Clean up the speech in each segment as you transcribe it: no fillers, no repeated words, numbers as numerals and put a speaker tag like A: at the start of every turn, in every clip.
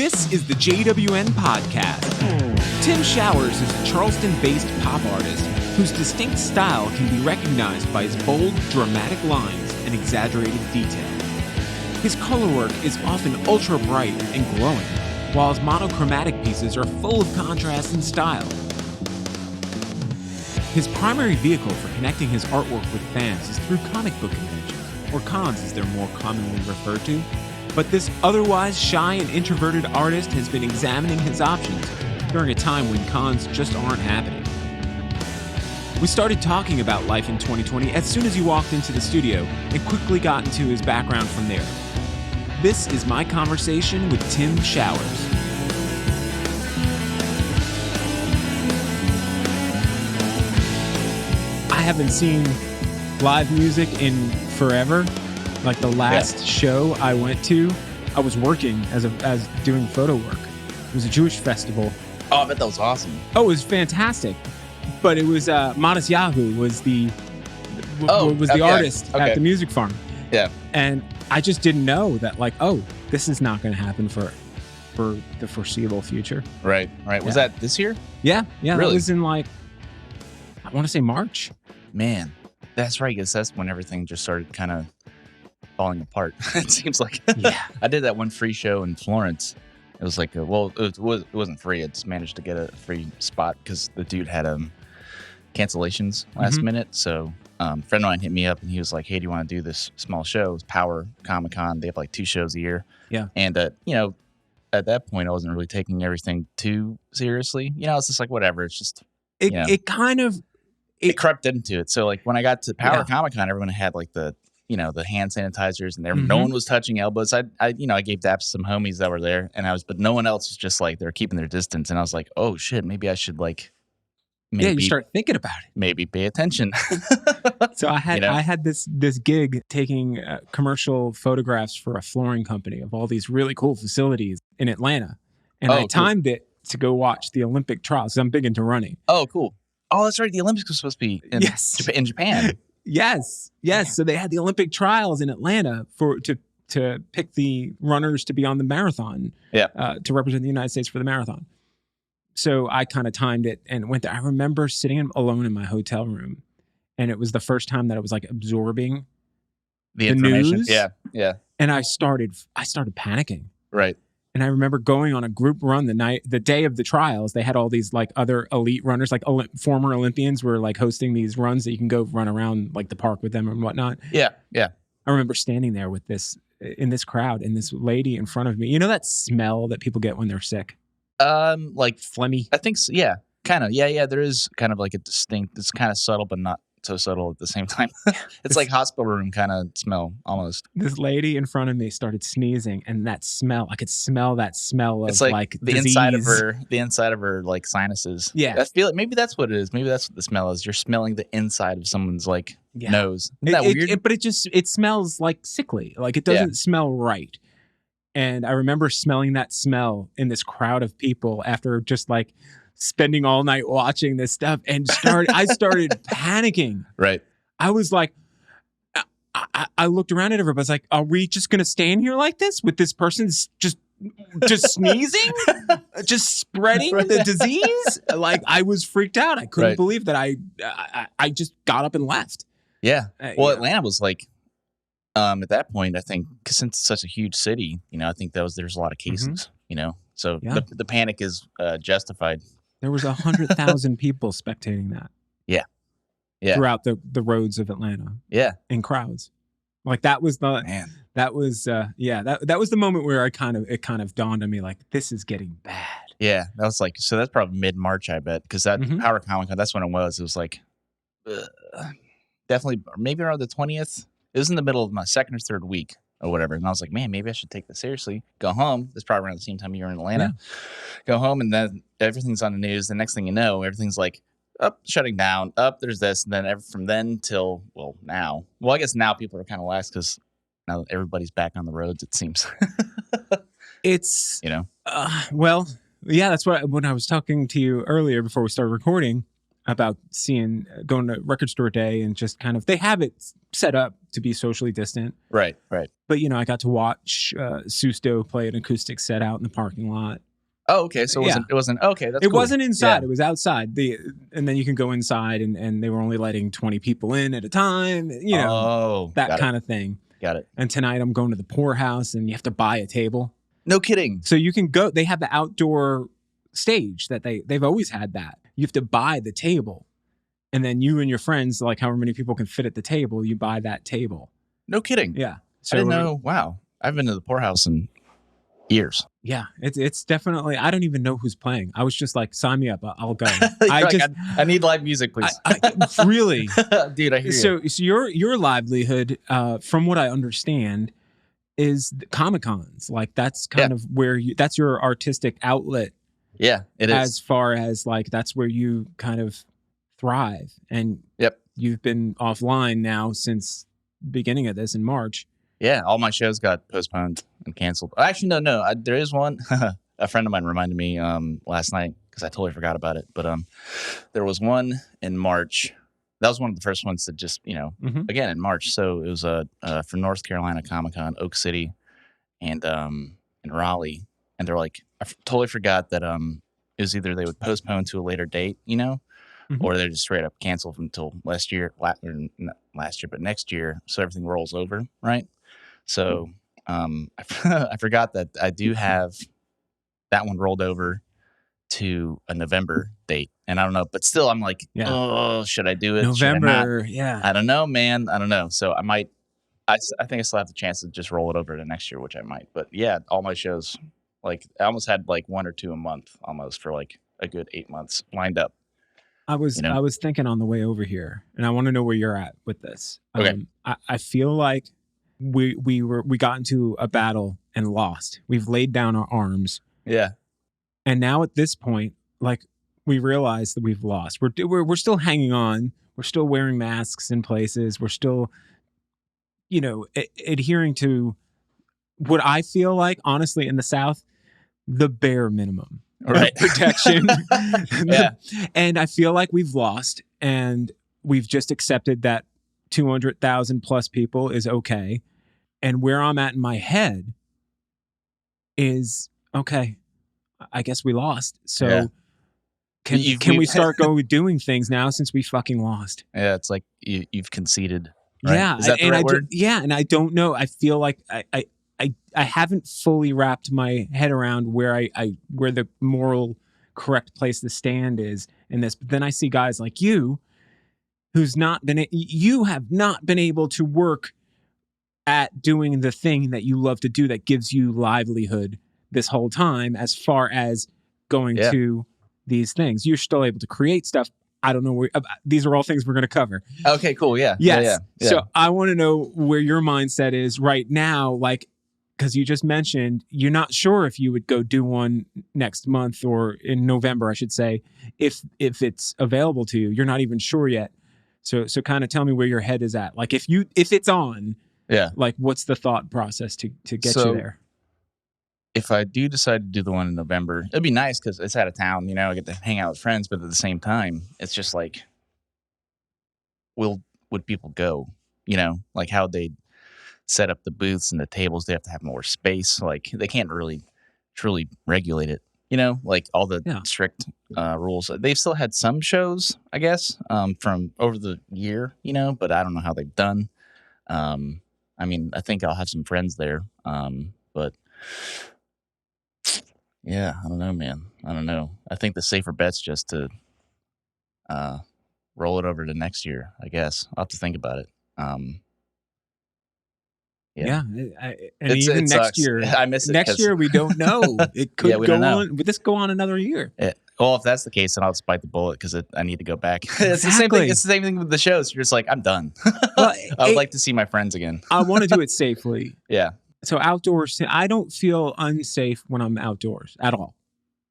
A: This is the JWN podcast. Tim Showers is a Charleston-based pop artist whose distinct style can be recognized by his bold, dramatic lines and exaggerated detail. His color work is often ultra-bright and glowing, while his monochromatic pieces are full of contrast and style. His primary vehicle for connecting his artwork with fans is through comic book conventions, or cons as they're more commonly referred to. But this otherwise shy and introverted artist has been examining his options during a time when cons just aren't happening. We started talking about life in 2020 as soon as he walked into the studio and quickly got into his background from there. This is my conversation with Tim Showers. I haven't seen live music in forever. Like the last show I went to, I was working as doing photo work. It was a Jewish festival.
B: Oh, I bet that was awesome.
A: Oh, it was fantastic. But it was Modest Yahoo was the artist at the music farm.
B: Yeah.
A: And I just didn't know that, like, oh, this is not going to happen for the foreseeable future.
B: Right. Was that this year?
A: Yeah.
B: Really?
A: That was in, like, I want to say March.
B: Man, that's right. Because that's when everything just started kind of falling apart. It seems like.
A: Yeah.
B: I did that one free show in Florence. It was like, it wasn't free. I just managed to get a free spot because the dude had cancellations last minute. So a friend of mine hit me up and he was like, hey, do you want to do this small show? It's Power Comic-Con. They have like 2 shows a year.
A: Yeah.
B: And, at that point, I wasn't really taking everything too seriously. It's just like, whatever. It's just,
A: It
B: crept into it. So like when I got to Power Comic-Con, everyone had like the hand sanitizers and no one was touching elbows. I gave daps to some homies that were there but no one else was just like, they're keeping their distance. And I was like, oh shit, maybe I should
A: you start thinking about it.
B: Maybe pay attention.
A: So I had this gig taking commercial photographs for a flooring company of all these really cool facilities in Atlanta. And I timed it to go watch the Olympic trials. I'm big into running.
B: Oh, cool. Oh, that's right. The Olympics was supposed to be in Japan.
A: Yes. Yeah. So they had the Olympic trials in Atlanta to pick the runners to be on the marathon, to represent the United States for the marathon. So I kind of timed it and went there. I remember sitting alone in my hotel room, and it was the first time that I was like absorbing
B: the information.
A: News.
B: Yeah.
A: And I started panicking.
B: Right.
A: And I remember going on a group run the day of the trials. They had all these like other elite runners, like former Olympians were like hosting these runs that you can go run around like the park with them and whatnot.
B: Yeah.
A: I remember standing there in this crowd and this lady in front of me. You know that smell that people get when they're sick?
B: Like
A: phlegmy.
B: I think so, yeah. Kind of. Yeah. There is kind of like a distinct, it's kind of subtle, but not so subtle at the same time. It's like hospital room kind of smell almost.
A: This lady in front of me started sneezing, and that smell, I could smell that smell of
B: it's like the
A: disease.
B: inside of her like sinuses.
A: Yeah.
B: I feel like maybe that's what it is. Maybe that's what the smell is. You're smelling the inside of someone's like nose. Isn't that weird?
A: But it smells like sickly. Like it doesn't smell right. And I remember smelling that smell in this crowd of people after just like spending all night watching this stuff, and I started panicking.
B: Right.
A: I was like, I looked around at everybody. I was like, are we just going to stand here like this with this person just sneezing, just spreading the disease? Like I was freaked out. I couldn't believe that I just got up and left.
B: Yeah. Well, Atlanta was like, at that point, I think, because since it's such a huge city, I think there's a lot of cases, so the panic is justified.
A: There was 100,000 people spectating that.
B: Yeah.
A: Throughout the roads of Atlanta.
B: Yeah.
A: In crowds. Like that was the moment where it kind of dawned on me like, this is getting bad.
B: Yeah. That was like, so that's probably mid-March, I bet, because that Power Comic-Con, that's when it was. It was like, definitely, maybe around the 20th. It was in the middle of my second or third week or whatever. And I was like, man, maybe I should take this seriously. Go home. That's probably around the same time you're in Atlanta. Yeah. Go home, and then everything's on the news. The next thing you know, everything's like, shutting down. There's this. And then from then till, now. Well, I guess now people are kind of lax because now everybody's back on the roads, it seems.
A: It's,
B: that's
A: when I was talking to you earlier before we started recording, about going to record store day and just kind of, they have it set up to be socially distant.
B: Right.
A: But, I got to watch Susto play an acoustic set out in the parking lot.
B: Oh, okay. So it wasn't okay. That's
A: it
B: cool.
A: wasn't inside. It was outside. And then you can go inside and they were only letting 20 people in at a time, that kind of thing.
B: Got it.
A: And tonight I'm going to the Poorhouse and you have to buy a table.
B: No kidding.
A: So you can go, they have the outdoor stage that they've always had that. You have to buy the table. And then you and your friends, like however many people can fit at the table, you buy that table.
B: No kidding.
A: Yeah.
B: So, I didn't know. Wow. I've been to the Poorhouse in years.
A: Yeah. It's definitely, I don't even know who's playing. I was just like, sign me up. I'll go.
B: I need live music, please.
A: Really?
B: Dude, I hear you.
A: So your livelihood, from what I understand, is Comic-Cons. Like that's kind of where that's your artistic outlet.
B: Yeah, it is.
A: As far as like, that's where you kind of thrive. And you've been offline now since beginning of this in March.
B: Yeah, all my shows got postponed and canceled. Actually, no. There is one. A friend of mine reminded me last night because I totally forgot about it. But there was one in March. That was one of the first ones that just, again, in March. So it was for North Carolina Comic-Con, Oak City, and in Raleigh. And they're like, I totally forgot that it was either they would postpone to a later date, or they just straight up cancel them until next year, but next year. So everything rolls over, right? So I forgot that I do have that one rolled over to a November date. And I don't know, but still I'm like, oh, should I do it?
A: November, yeah.
B: I don't know, man. I don't know. So I might, I think I still have the chance to just roll it over to next year, which I might. But yeah, all my shows, like I almost had like 1 or 2 a month almost for like a good 8 months lined up.
A: I was thinking on the way over here, and I want to know where you're at with this.
B: Okay.
A: I feel like we got into a battle and lost. We've laid down our arms.
B: Yeah.
A: And now at this point, like we realize that we've lost. We're still hanging on. We're still wearing masks in places. We're still, adhering to what I feel like, honestly, in the South, the bare minimum.
B: Right.
A: Protection.
B: Yeah.
A: And I feel like we've lost, and we've just accepted that 200,000 plus people is okay. And where I'm at in my head is, okay, I guess we lost. So can we start doing things now since we fucking lost?
B: Yeah, it's like you've conceded. Right?
A: Yeah.
B: Is that the right word?
A: And I don't know. I feel like I haven't fully wrapped my head around where where the moral correct place to stand is in this. But then I see guys like you you have not been able to work at doing the thing that you love to do that gives you livelihood this whole time, as far as going to these things. You're still able to create stuff. I don't know where these are all things we're going to cover.
B: Okay, cool. Yeah.
A: Yes.
B: Yeah.
A: So I want to know where your mindset is right now, like, because you just mentioned you're not sure if you would go do one next month or in November, I should say, if it's available to you. You're not even sure yet. So kind of tell me where your head is at. Like if it's on, like what's the thought process to get you there?
B: If I do decide to do the one in November, it'd be nice because it's out of town. I get to hang out with friends, but at the same time, it's just like, would people go? Like how they set up the booths and the tables. They have to have more space. Like they can't really truly regulate it. Like all the strict rules. They've still had some shows, I guess, from over the year. But I don't know how they've done. I mean, I think I'll have some friends there, but. Yeah, I don't know, man. I don't know. I think the safer bet's just to roll it over to next year, I guess. I'll have to think about it.
A: And even next
B: sucks.
A: year,
B: I miss it.
A: Next year, we don't know. It could go on. Would this go on another year?
B: Well, if that's the case, then I'll just bite the bullet because I need to go back. It's the same thing. It's the same thing with the shows. You're just like, I'm done. Well, I would like to see my friends again.
A: I want to do it safely.
B: Yeah.
A: So outdoors, I don't feel unsafe when I'm outdoors at all.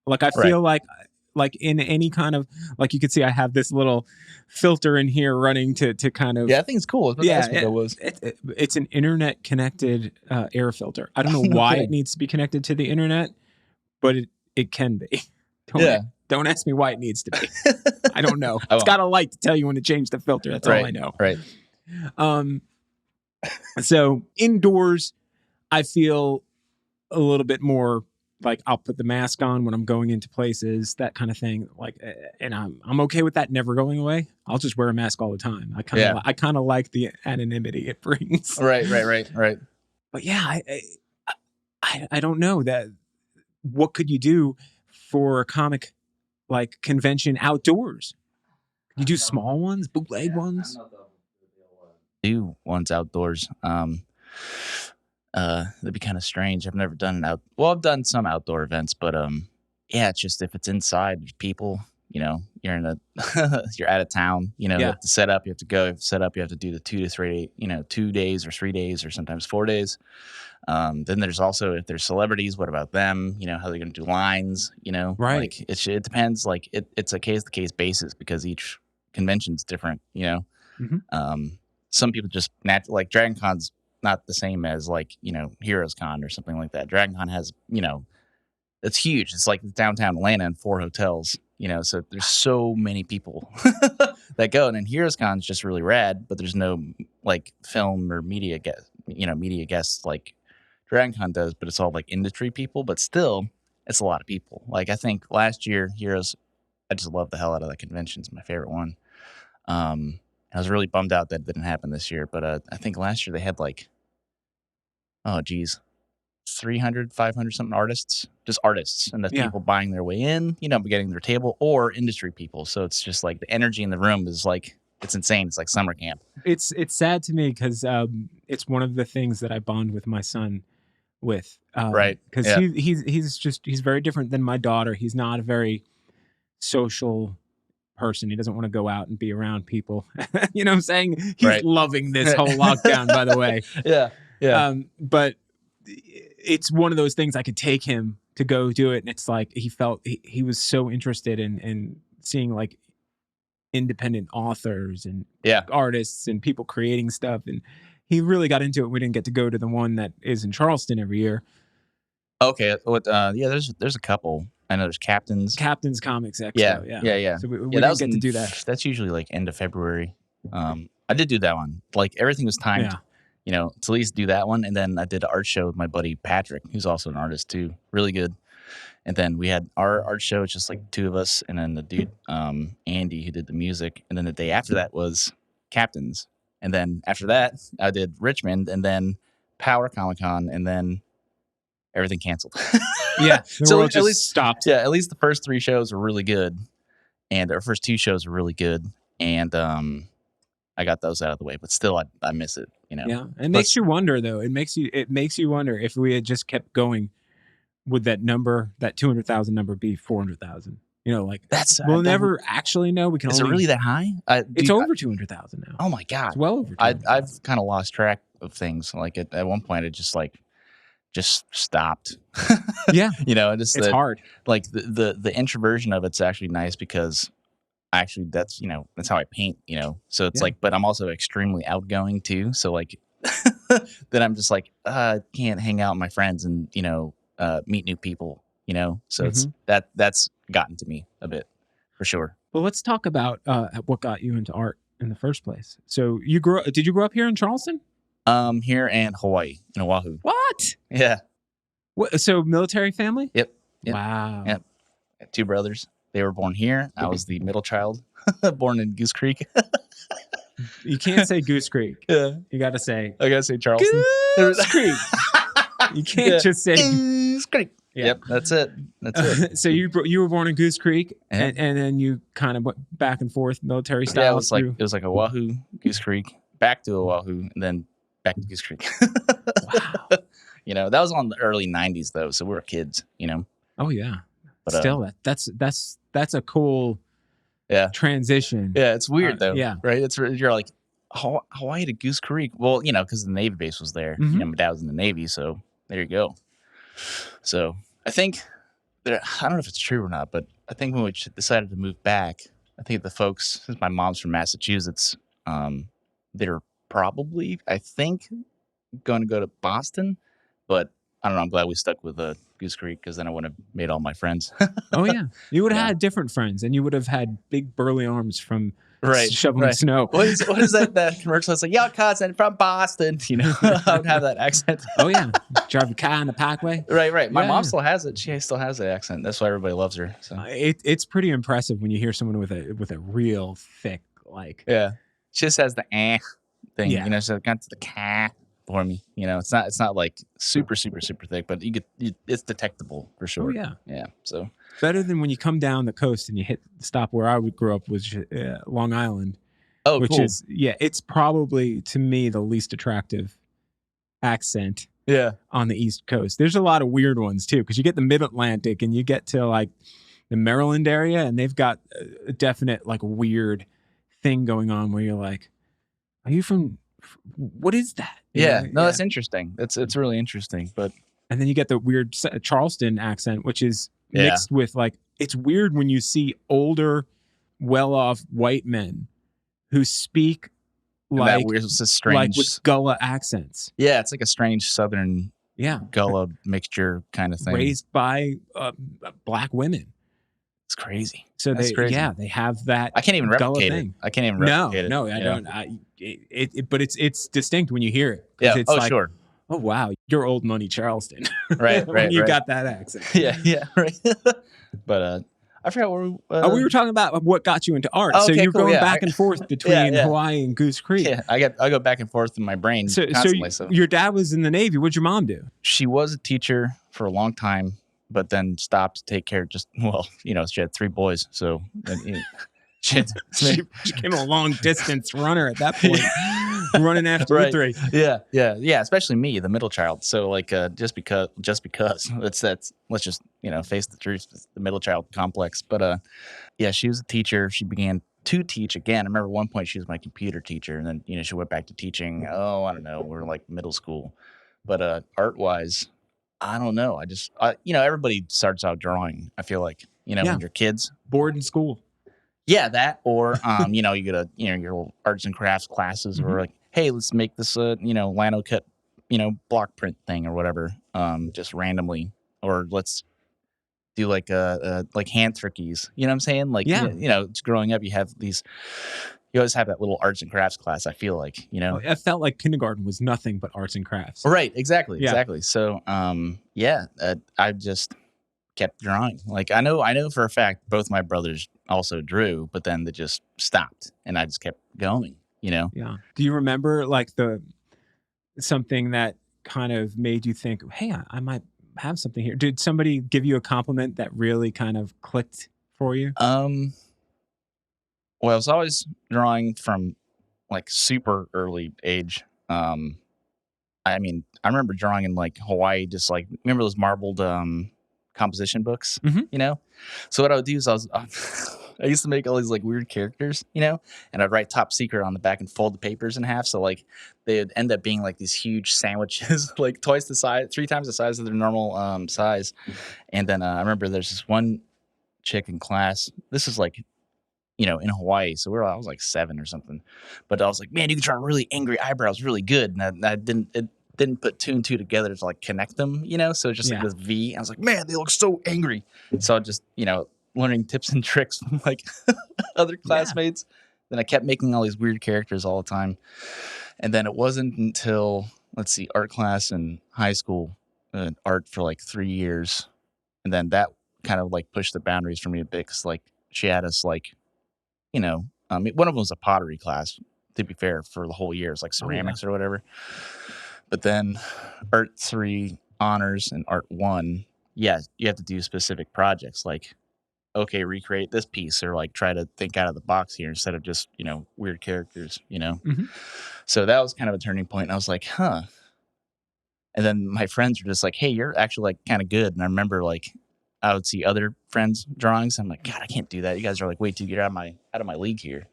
A: Like I feel like in any kind of, like you could see I have this little filter in here running to kind of.
B: Yeah, I think it's cool.
A: It's an internet connected air filter. I don't know why it needs to be connected to the internet, but it can be. Don't ask me why it needs to be. I don't know.
B: I
A: It's
B: won't.
A: got a light to tell you when to change the filter. That's all I know.
B: Right.
A: So indoors, I feel a little bit more like I'll put the mask on when I'm going into places, that kind of thing. Like, and I'm okay with that never going away. I'll just wear a mask all the time. I kind of like the anonymity it brings.
B: Right.
A: But yeah, I don't know that. What could you do for a comic like convention outdoors? You do small ones, bootleg ones.
B: Do ones outdoors. That'd be kind of strange. I've never done I've done some outdoor events, but yeah, it's just if it's inside, there's people. You know, you're in you're out of town. You know, you have to set up. You have to go. You have to set up. You have to do the 2 to 3, 2 days or 3 days or sometimes 4 days. Then there's also if there's celebrities, what about them? You know, how they're going to do lines. You know,
A: Right.
B: Like it depends. Like it's a case to case basis because each convention's different. You know, some people just like Dragon Con's not the same as like Heroes Con or something like that. Dragon Con has it's huge. It's like downtown Atlanta and 4 hotels. So there's so many people that go. And then Heroes Con is just really rad, but there's no like film or media guests like Dragon Con does. But it's all like industry people. But still, it's a lot of people. Like I think last year Heroes, I just love the hell out of that convention. It's my favorite one. I was really bummed out that it didn't happen this year. But I think last year they had like, 300, 500 something artists, just artists, and that's people buying their way in, getting their table, or industry people. So it's just like the energy in the room is like, it's insane. It's like summer camp.
A: It's sad to me because it's one of the things that I bond with my son with.
B: Right.
A: Because he's very different than my daughter. He's not a very social person. He doesn't want to go out and be around people. You know what I'm saying? He's loving this whole lockdown, by the way.
B: Yeah.
A: But it's one of those things I could take him to go do it. And it's like, he was so interested in seeing like independent authors and artists and people creating stuff. And he really got into it. We didn't get to go to the one that is in Charleston every year.
B: Okay. There's a couple. I know there's Captain's
A: Comics Expo.
B: Yeah.
A: So we didn't get to do that.
B: That's usually like end of February. I did do that one. Like everything was timed. To at least do that one. And then I did an art show with my buddy Patrick, who's also an artist too. Really good. And then we had our art show, it's just like 2 of us, and then the dude, Andy, who did the music. And then the day after that was Captain's. And then after that, I did Richmond, and then Power Comic Con, and then everything canceled.
A: So at least stopped.
B: Yeah, at least the first 3 shows were really good. And our first 2 shows were really good. And I got those out of the way, but still I miss it.
A: Yeah, it makes you wonder though. It makes you wonder if we had just kept going, would that 200,000 number be 400,000? We'll never actually know. We can.
B: Is it really that high?
A: It's over 200,000 now.
B: Oh my god,
A: it's well over.
B: I've kind of lost track of things. Like at one point, it just stopped.
A: Yeah,
B: it's
A: hard.
B: Like the introversion of it's actually nice because. Actually, that's how I paint, so it's like, but I'm also extremely outgoing too. So like, then I'm just like, I can't hang out with my friends and, meet new people, so it's that's gotten to me a bit for sure.
A: Well, let's talk about what got you into art in the first place. So did you grow up here in Charleston?
B: Here in Hawaii, in Oahu.
A: What?
B: Yeah.
A: So military family?
B: Yep.
A: Wow.
B: Yep. I have 2 brothers. They were born here. I was the middle child, born in Goose Creek.
A: You can't say Goose Creek.
B: Yeah.
A: You got to say.
B: I got to say Charleston.
A: Goose Creek. You can't just say
B: Goose Creek. Yeah. Yep, that's it.
A: So you were born in Goose Creek, and then you kind of went back and forth military style.
B: Yeah, it was like Oahu, Goose Creek, back to Oahu, and then back to Goose Creek.
A: Wow.
B: That was on the early 90s though, so we were kids.
A: Oh yeah. But still, that's a cool transition.
B: Yeah, it's weird though.
A: Yeah,
B: right. You're like Hawaii to Goose Creek. Well, because the Navy base was there. My dad was in the Navy, so there you go. So I think I don't know if it's true or not, but I think when we decided to move back, I think the folks, since my mom's from Massachusetts, they're probably going to go to Boston, but I don't know. I'm glad we stuck with Goose Creek because then I wouldn't have made all my friends.
A: Oh yeah, you would have
B: Yeah.
A: had different friends, and you would have had big burly arms from
B: Right,
A: shoveling
B: right.
A: snow.
B: What is that commercial? It's like, yo, cousin from Boston. You know, I would have that accent.
A: Oh yeah, drive a car in the parkway.
B: Right. My mom
A: Yeah.
B: still has it. She still has that accent. That's why everybody loves her. So
A: It's pretty impressive when you hear someone with a real thick like.
B: yeah, she just has the thing.
A: Yeah.
B: You know, she's got the cat for me. You know, it's not like super thick, but it's detectable for sure.
A: Oh yeah,
B: Yeah. So
A: better than when you come down the coast and you hit the stop where I would grow up, was Long Island, which
B: cool.
A: is it's probably to me the least attractive accent
B: Yeah.
A: on the East Coast. There's a lot of weird ones too, because you get the Mid Atlantic and you get to like the Maryland area, and they've got a definite like weird thing going on where you're like, are you from? What is that? You
B: Yeah.
A: know?
B: No, that's interesting. It's really interesting. But
A: And then you get the weird Charleston accent, which is
B: Yeah.
A: mixed with like, it's weird when you see older, well-off white men who speak
B: that
A: like,
B: weird, it's a
A: like
B: strange.
A: with Gullah accents.
B: Yeah, it's like a strange Southern
A: Yeah.
B: Gullah mixture kind of thing.
A: Raised by black women.
B: It's crazy.
A: So
B: That's crazy.
A: they have that.
B: I can't even
A: Gullah
B: replicate
A: thing.
B: it. I can't even replicate it.
A: No, I
B: you
A: don't.
B: know?
A: But it's distinct when you hear it. 'Cause
B: Yeah.
A: It's
B: Oh,
A: like,
B: sure.
A: oh wow, you're old money Charleston.
B: Right.
A: When you
B: right.
A: got that accent.
B: Yeah. Right. But I forgot where
A: we were talking about what got you into art.
B: Oh,
A: So
B: okay,
A: you're
B: cool,
A: going
B: yeah.
A: back and forth between
B: yeah.
A: Hawaii and Goose Creek.
B: Yeah, I go back and forth in my brain
A: So
B: constantly. So
A: your dad was in the Navy. What'd your mom do?
B: she was a teacher for a long time, but then stopped to take care of she had 3 boys, so she
A: became a long distance runner at that point, running after
B: Right.
A: the 3.
B: Yeah, especially me, the middle child. So like just because let's just face the truth, it's the middle child complex. But yeah, she was a teacher. She began to teach again. I remember at one point she was my computer teacher, and then she went back to teaching. Oh, I don't know, we're like middle school. But art wise, I don't know. Everybody starts out drawing. I feel like when you're kids.
A: Board in school.
B: Yeah, that or you get your little arts and crafts classes, or like, hey, let's make this lino cut block print thing or whatever, just randomly, or let's do like hand turkeys. You know what I'm saying? Like it's growing up, you always have that little arts and crafts class. I feel like
A: I felt like kindergarten was nothing but arts and crafts.
B: Right, exactly. So I just kept drawing. Like I know for a fact both my brothers also drew, but then they just stopped and I just kept going,
A: Yeah. Do you remember like something that kind of made you think, hey, I might have something here? Did somebody give you a compliment that really kind of clicked for you?
B: Well, I was always drawing from like super early age. I remember drawing in like Hawaii, just like remember those marbled composition books, So what I would do is I used to make all these like weird characters, and I'd write top secret on the back and fold the papers in half. So like they'd end up being like these huge sandwiches, like 3 times the size of their normal size. And then I remember there's this one chick in class. This is like, in Hawaii. So I was like 7 or something, but I was like, man, you can draw really angry eyebrows really good. And I didn't put 2 and 2 together to like connect them, so it's just like this V. I was like, man, they look so angry. So I just, learning tips and tricks from like other classmates. Then I kept making all these weird characters all the time. And then it wasn't until, art class in high school, art for like 3 years. And then that kind of like pushed the boundaries for me a bit. Cause like she had us like, one of them was a pottery class, to be fair, for the whole year. It's like ceramics or whatever. But then Art 3 honors and Art 1, you have to do specific projects like, okay, recreate this piece, or like try to think out of the box here instead of just, weird characters, So that was kind of a turning point. And I was like, huh. And then my friends were just like, hey, you're actually like kind of good. And I remember like I would see other friends' drawings. I'm like, God, I can't do that. You guys are like way too get out of my league here,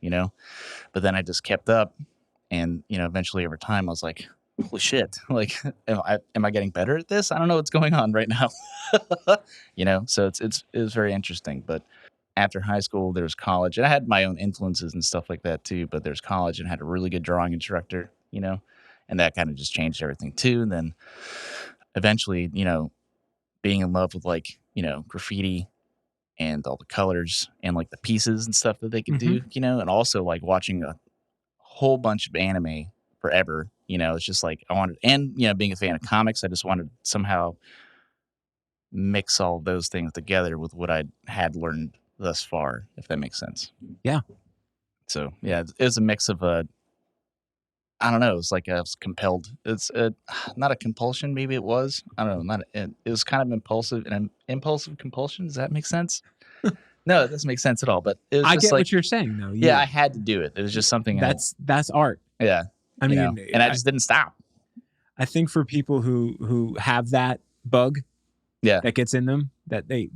B: But then I just kept up, and eventually over time I was like, holy shit, like am I getting better at this? I don't know what's going on right now. So it was very interesting. But after high school there was college, and I had my own influences and stuff like that too, but there's college, and had a really good drawing instructor, and that kind of just changed everything too. And then eventually, being in love with like, graffiti and all the colors and like the pieces and stuff that they could do, and also like watching a whole bunch of anime forever. It's just like I wanted, and being a fan of comics, I just wanted to somehow mix all those things together with what I had learned thus far, if that makes sense.
A: Yeah.
B: So yeah, it was a mix of I don't know. It's like I was compelled. It's not a compulsion. Maybe it was. I don't know. It was kind of impulsive, an impulsive compulsion. Does that make sense? No, it doesn't make sense at all. But it was
A: I
B: just
A: get
B: like,
A: what you're saying, though.
B: yeah, I had to do it. It was just something.
A: That's art.
B: Yeah.
A: I mean,
B: and I just didn't stop.
A: I think for people who have that bug, that gets in them, that they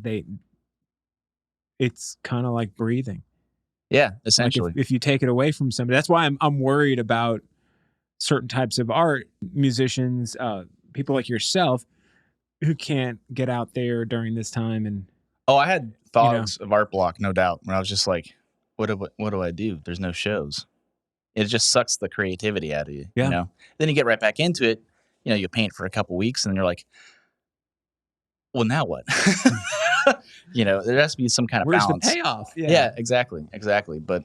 A: it's kind of like breathing.
B: Yeah, essentially.
A: Like if you take it away from somebody, that's why I'm worried about certain types of art, musicians, people like yourself who can't get out there during this time. And
B: I had thoughts of art block, no doubt. When I was just like, what do I do? There's no shows. It just sucks the creativity out of you.
A: Yeah.
B: Then you get right back into it. You paint for a couple weeks, and then you're like, well, now what? There has to be some kind of balance.
A: Where's the payoff?
B: Yeah, exactly. But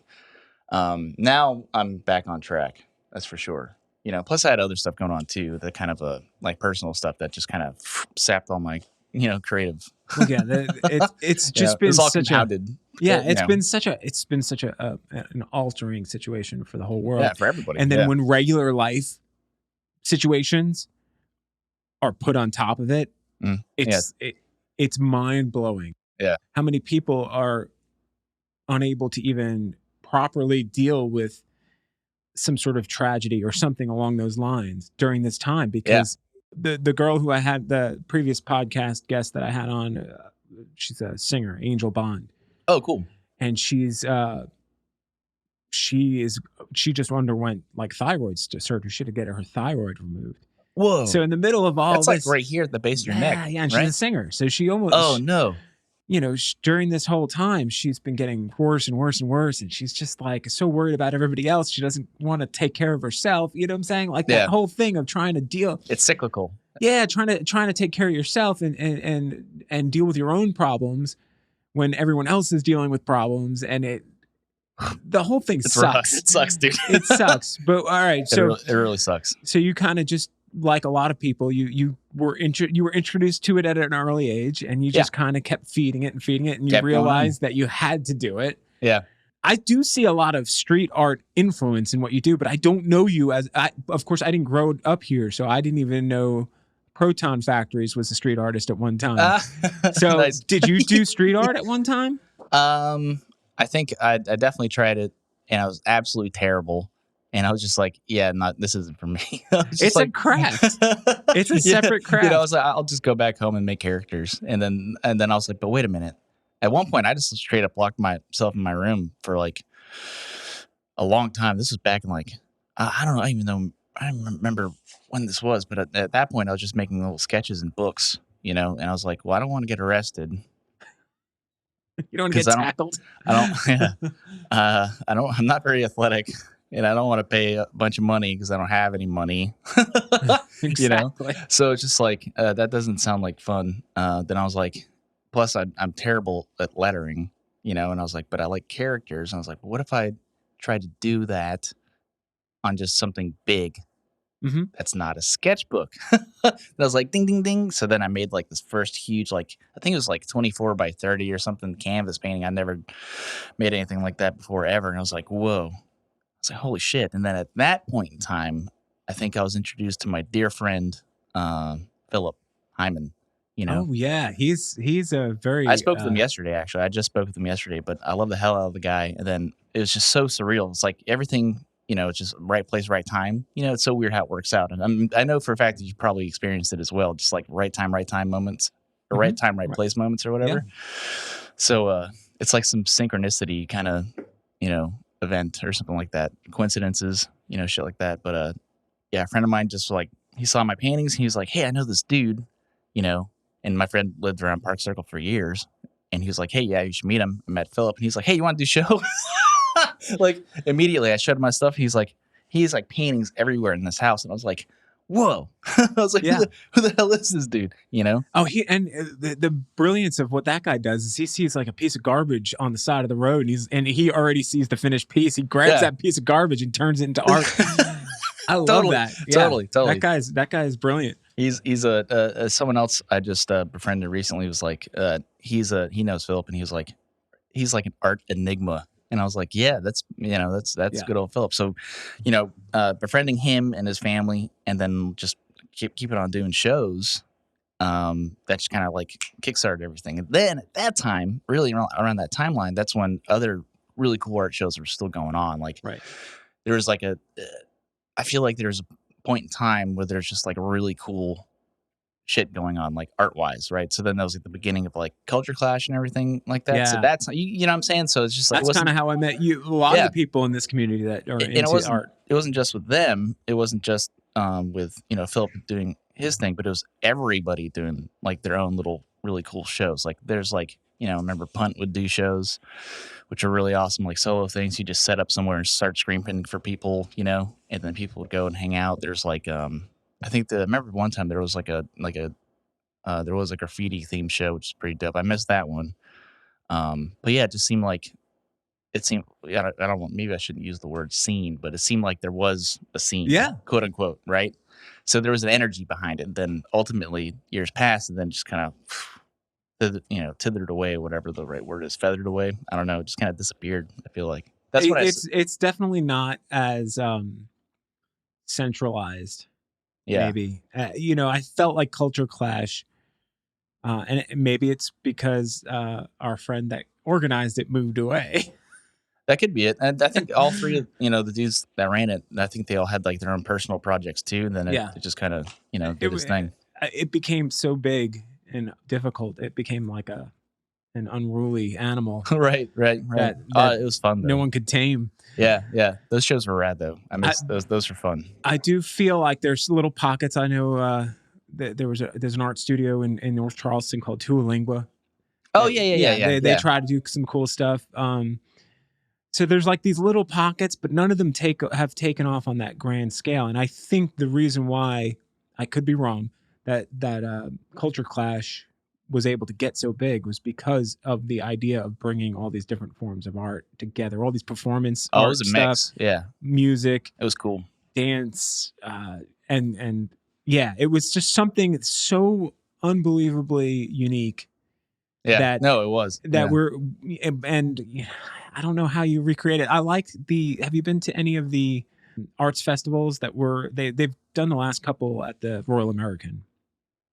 B: now I'm back on track. That's for sure. Plus I had other stuff going on too, the kind of like personal stuff that just kind of sapped all my, creative.
A: Well, yeah, it's just been
B: all
A: such
B: compounded.
A: It's been such an altering situation for the whole world.
B: Yeah, for everybody.
A: And then when regular life situations are put on top of it, it's mind blowing.
B: Yeah,
A: how many people are unable to even properly deal with some sort of tragedy or something along those lines during this time, because the girl who I had, the previous podcast guest that I had on, she's a singer, Angel Bond.
B: Oh, cool.
A: And she just underwent like thyroid surgery. She had to get her thyroid removed.
B: Whoa.
A: So in the middle of all
B: that's
A: this,
B: like right here at the base of your neck.
A: Yeah, and
B: right?
A: she's a singer. So she almost...
B: Oh, no.
A: During this whole time, she's been getting worse and worse and worse. And she's just like so worried about everybody else. She doesn't want to take care of herself. You know what I'm saying? Like that whole thing of trying to deal.
B: It's cyclical.
A: Yeah, trying to take care of yourself and deal with your own problems when everyone else is dealing with problems. And the whole thing sucks.
B: It sucks, dude.
A: It sucks. But all right. So
B: it really sucks.
A: So you kind of just, like a lot of people, you were introduced to it at an early age, and you just kind of kept feeding it, and you realized that you had to do it.
B: Yeah.
A: I do see a lot of street art influence in what you do, but I don't know you of course, I didn't grow up here, so I didn't even know Proton Factories was a street artist at one time. So nice. Did you do street art at one time?
B: I think I definitely tried it, and I was absolutely terrible. And I was just like, this isn't for me.
A: It's a craft. It's a separate craft.
B: I was like, I'll just go back home and make characters. And then I was like, but wait a minute. At one point, I just straight up locked myself in my room for like a long time. This was back in like, I don't know, I don't remember when this was. But at that point, I was just making little sketches and books, and I was like, well, I don't want to get arrested.
A: You don't get tackled?
B: I'm not very athletic. And I don't want to pay a bunch of money because I don't have any money,
A: Exactly.
B: So it's just like, that doesn't sound like fun. Then I was like, plus I'm terrible at lettering, and I was like, but I like characters. And I was like, what if I tried to do that on just something big? Mm-hmm. That's not a sketchbook. And I was like, ding, ding, ding. So then I made like this first huge, like, I think it was like 24 by 30 or something, canvas painting. I never made anything like that before ever. And I was like, whoa. I was like, holy shit. And then at that point in time, I think I was introduced to my dear friend, Philip Hyman,
A: Oh, yeah. He's a very...
B: I spoke with him yesterday, actually. I just spoke with him yesterday, but I love the hell out of the guy. And then it was just so surreal. It's like everything, it's just right place, right time. It's so weird how it works out. And I know for a fact that you probably experienced it as well, just like right time moments, or right time, right place moments or whatever. Yeah. So it's like some synchronicity kind of, event or something like that, coincidences, shit like that. But a friend of mine just like, he saw my paintings, he was like, hey, I know this dude, and my friend lived around Park Circle for years, and he was like, hey, yeah, you should meet him. I met Philip, and he's like, hey, you want to do a show? Like immediately I showed him my stuff. He's like paintings everywhere in this house, and I was like, whoa. I was like,
A: Yeah.
B: who the hell is this dude? You know?
A: Oh, the brilliance of what that guy does is he sees like a piece of garbage on the side of the road, and he already sees the finished piece. He grabs that piece of garbage and turns it into art. I love that. Yeah.
B: Totally.
A: That guy is brilliant.
B: He's someone else I just befriended recently was like he knows Philip, and he was like he's like an art enigma. And I was like, yeah, that's good old Philip. So, befriending him and his family, and then just keep it on doing shows. That just kind of like kickstarted everything. And then at that time, really around that timeline, that's when other really cool art shows were still going on. Like, there was like I feel like there's a point in time where there's just like really cool shit going on, like art wise, right? So then that was like the beginning of like Culture Clash and everything like that. Yeah. So that's you know what I'm saying. So it's just like
A: that's kind of how I met you. A lot of the people in this community that are into art.
B: It wasn't just with them. It wasn't just with Philip doing his thing, but it was everybody doing like their own little really cool shows. Like there's like remember Punt would do shows, which are really awesome, like solo things. You just set up somewhere and start screen printing for people, and then people would go and hang out. There's like I remember one time there was there was a graffiti themed show, which is pretty dope. I missed that one. But yeah, it just seemed like I don't want, maybe I shouldn't use the word scene, but it seemed like there was a scene, quote unquote, right? So there was an energy behind it. And then ultimately years passed, and then just kind of, tithered away, whatever the right word is, feathered away. I don't know, just kind of disappeared. I feel like that's what
A: it's definitely not as centralized.
B: Yeah.
A: Maybe. I felt like Culture Clash, and maybe it's because our friend that organized it moved away.
B: That could be it. And I think all three of the dudes that ran it, I think they all had like their own personal projects too. And then it just kind of did its thing.
A: It became so big and difficult. It became like an unruly animal.
B: Right. That it was fun though.
A: No one could tame.
B: Yeah. Those shows were rad though. I miss those. Those were fun.
A: I do feel like there's little pockets. I know there's an art studio in North Charleston called Tualingua.
B: Oh yeah.
A: They try to do some cool stuff. So there's like these little pockets, but none of them have taken off on that grand scale. And I think the reason why, I could be wrong, that Culture Clash was able to get so big was because of the idea of bringing all these different forms of art together, all these performance art,
B: it was a mix. Yeah,
A: music,
B: it was cool,
A: dance, and it was just something so unbelievably unique.
B: Yeah, it was
A: and I don't know how you recreate it. I like have you been to any of the arts festivals that they've done the last couple at the Royal American?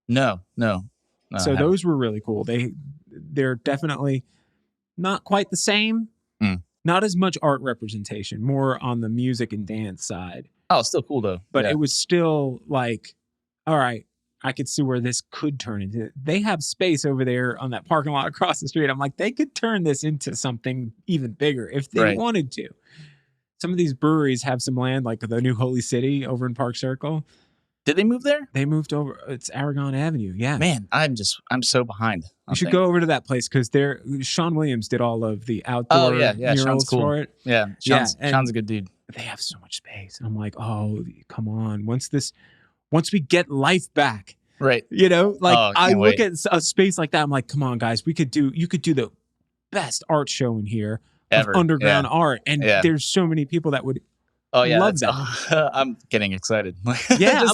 B: No.
A: So those were really cool. They're definitely not quite the same. Not as much art representation, more on the music and dance side.
B: Oh, still cool though.
A: But it was still like, all right, I could see where this could turn into. They have space over there on that parking lot across the street. I'm like, they could turn this into something even bigger if they wanted to. Some of these breweries have some land, like the new Holy City over in Park Circle.
B: Did they move there?
A: They moved over. It's Aragon Avenue. Yeah.
B: Man, I'm so behind.
A: You should go over to that place because Sean Williams did all of the outdoor murals
B: Sean's cool.
A: for it.
B: Yeah. Sean's a good dude.
A: They have so much space. And I'm like, oh, come on. Once we get life back.
B: Right.
A: I look at a space like that. I'm like, come on, guys, you could do the best art show in here
B: ever.
A: Of underground art. And there's so many people that would love that.
B: I'm getting excited.
A: Yeah.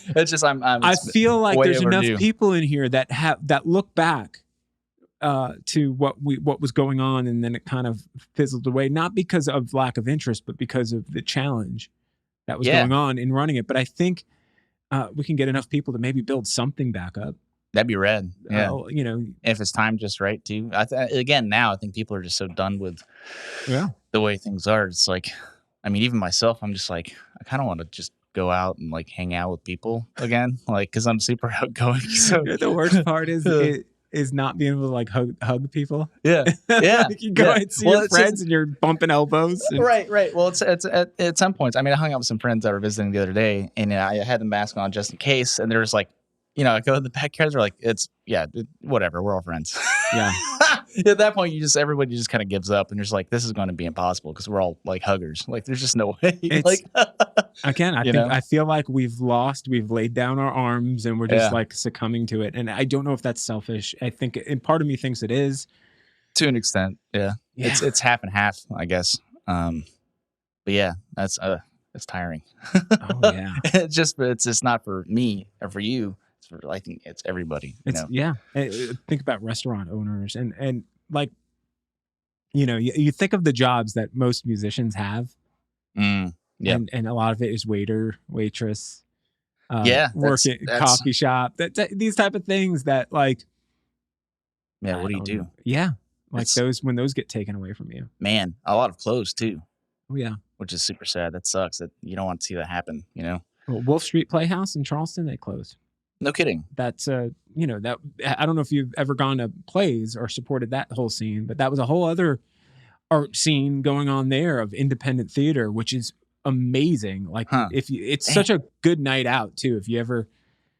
B: It's just, I
A: feel like there's enough people in here that look back to what was going on. And then it kind of fizzled away, not because of lack of interest, but because of the challenge that was going on in running it. But I think, we can get enough people to maybe build something back up.
B: That'd be rad. Yeah. If it's time just right too. Again, now I think people are just so done with the way things are. It's like, I mean, even myself, I'm just like, I kind of want to just go out and like hang out with people again. Like, cause I'm super outgoing. So
A: the worst part is not being able to like hug people.
B: Yeah.
A: You go and see your friends and you're bumping elbows.
B: Right. Well, it's at some points. I mean, I hung out with some friends that were visiting the other day, and I had the mask on just in case. And they're just like, I go in the backyard. They're like, whatever. We're all friends.
A: Yeah.
B: At that point, everybody just kind of gives up, and you're just like, this is going to be impossible because we're all like huggers. Like, there's just no way.
A: It's again,
B: know?
A: I feel like we've laid down our arms, and we're just like succumbing to it. And I don't know if that's selfish. I think, and part of me thinks it is
B: to an extent. Yeah. It's half and half, I guess. But yeah, that's it's tiring.
A: Oh yeah.
B: It's just not for me or for you. It's for, I think it's everybody.
A: Yeah. Think about restaurant owners and like, you think of the jobs that most musicians have.
B: Yeah.
A: And a lot of it is waiter, waitress,
B: working
A: coffee shop, these type of things that like.
B: Yeah. What do you do?
A: Know. Yeah. Like when those get taken away from you.
B: Man, a lot of clothes too.
A: Oh yeah.
B: Which is super sad. That sucks. That you don't want to see that happen, Well,
A: Wolf Street Playhouse in Charleston, they closed.
B: No kidding.
A: That's that I don't know if you've ever gone to plays or supported that whole scene, but that was a whole other art scene going on there of independent theater, which is amazing. Like it's such a good night out too. If you ever,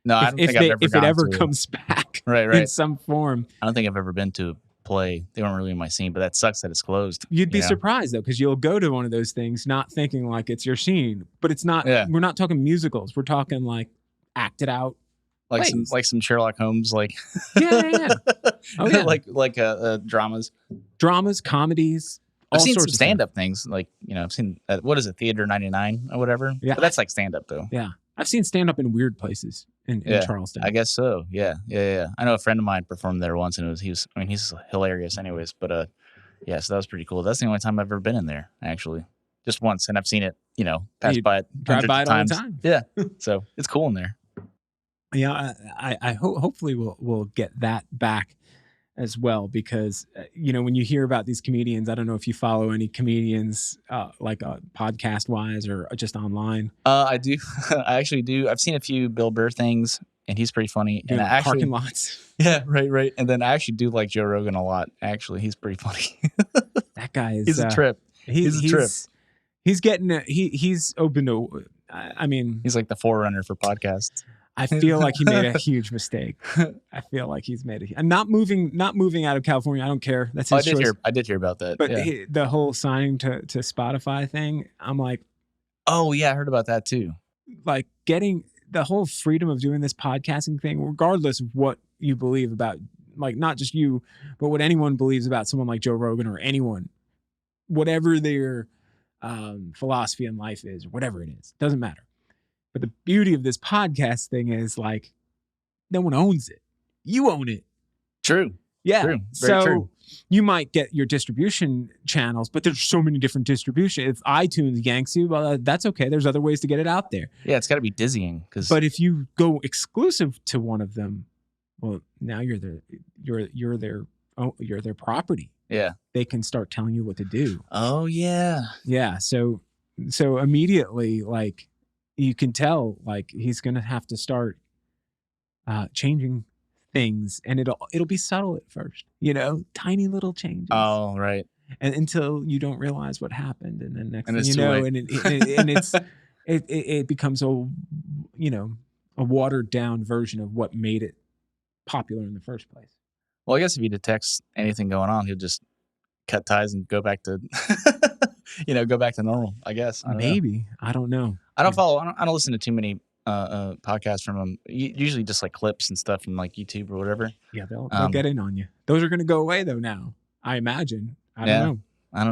B: I don't think I've ever
A: if it ever comes back,
B: right,
A: in some form.
B: I don't think I've ever been to a play. They weren't really in my scene, but that sucks that it's closed.
A: You'd be surprised though, because you'll go to one of those things not thinking like it's your scene, but it's not.
B: Yeah.
A: We're not talking musicals. We're talking like acted out.
B: Like some Sherlock Holmes, like
A: yeah. Oh yeah,
B: like dramas,
A: comedies.
B: I've seen some stand-up things, like I've seen what is it, Theater 99 or whatever.
A: Yeah,
B: but that's like stand-up though.
A: Yeah, I've seen stand-up in weird places in Charleston.
B: I guess so. Yeah. I know a friend of mine performed there once, and he's hilarious, anyways. But so that was pretty cool. That's the only time I've ever been in there, actually, just once, and I've seen it, pass by it,
A: drive by it all the time.
B: Yeah, so it's cool in there.
A: Yeah, I hopefully we'll get that back as well, because when you hear about these comedians, I don't know if you follow any comedians like podcast wise or just online.
B: I do. I actually do. I've seen a few Bill Burr things, and he's pretty funny.
A: And parking lots.
B: Yeah, right. And then I actually do like Joe Rogan a lot. Actually, he's pretty funny.
A: That guy is
B: he's a trip. He's a trip.
A: He's getting he's open to. I mean,
B: he's like the forerunner for podcasts.
A: I feel like he made a huge mistake. I feel like he's made and not moving out of California. I don't care. That's his choice.
B: I did hear about that.
A: But the whole signing to Spotify thing, I'm like,
B: oh yeah, I heard about that too.
A: Like getting the whole freedom of doing this podcasting thing, regardless of what you believe about, like not just you, but what anyone believes about someone like Joe Rogan or anyone, whatever their philosophy in life is, whatever it is, doesn't matter. But the beauty of this podcast thing is like, no one owns it. You own it.
B: True.
A: Yeah.
B: True. Very true.
A: You might get your distribution channels, but there's so many different distribution. If iTunes yanks you, well, that's okay. There's other ways to get it out there.
B: Yeah, it's got to be dizzying.
A: But if you go exclusive to one of them, well, now you're their property.
B: Yeah.
A: They can start telling you what to do.
B: Oh yeah.
A: Yeah. So immediately, like, you can tell, like, he's going to have to start changing things, and it'll be subtle at first, tiny little changes.
B: Oh, right.
A: And until you don't realize what happened, and then next thing
B: you know,
A: it becomes a watered down version of what made it popular in the first place.
B: Well, I guess if he detects anything going on, he'll just cut ties and go back to go back to normal, I guess.
A: Maybe. I don't know.
B: I don't listen to too many podcasts from him. Usually just like clips and stuff from like YouTube or whatever.
A: Yeah, they'll get in on you. Those are going to go away though now, I imagine. I don't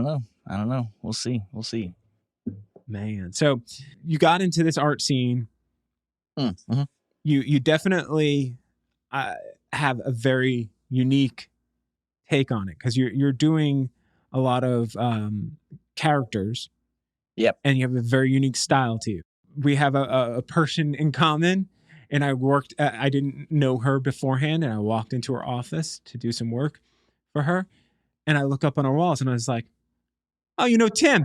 B: know. We'll see.
A: Man. So you got into this art scene.
B: Mm-hmm.
A: You definitely have a very unique take on it, because you're doing a lot of characters.
B: Yep.
A: And you have a very unique style to you. We have a person in common, and I didn't know her beforehand, and I walked into her office to do some work for her, and I look up on her walls, and I was like, oh, Tim.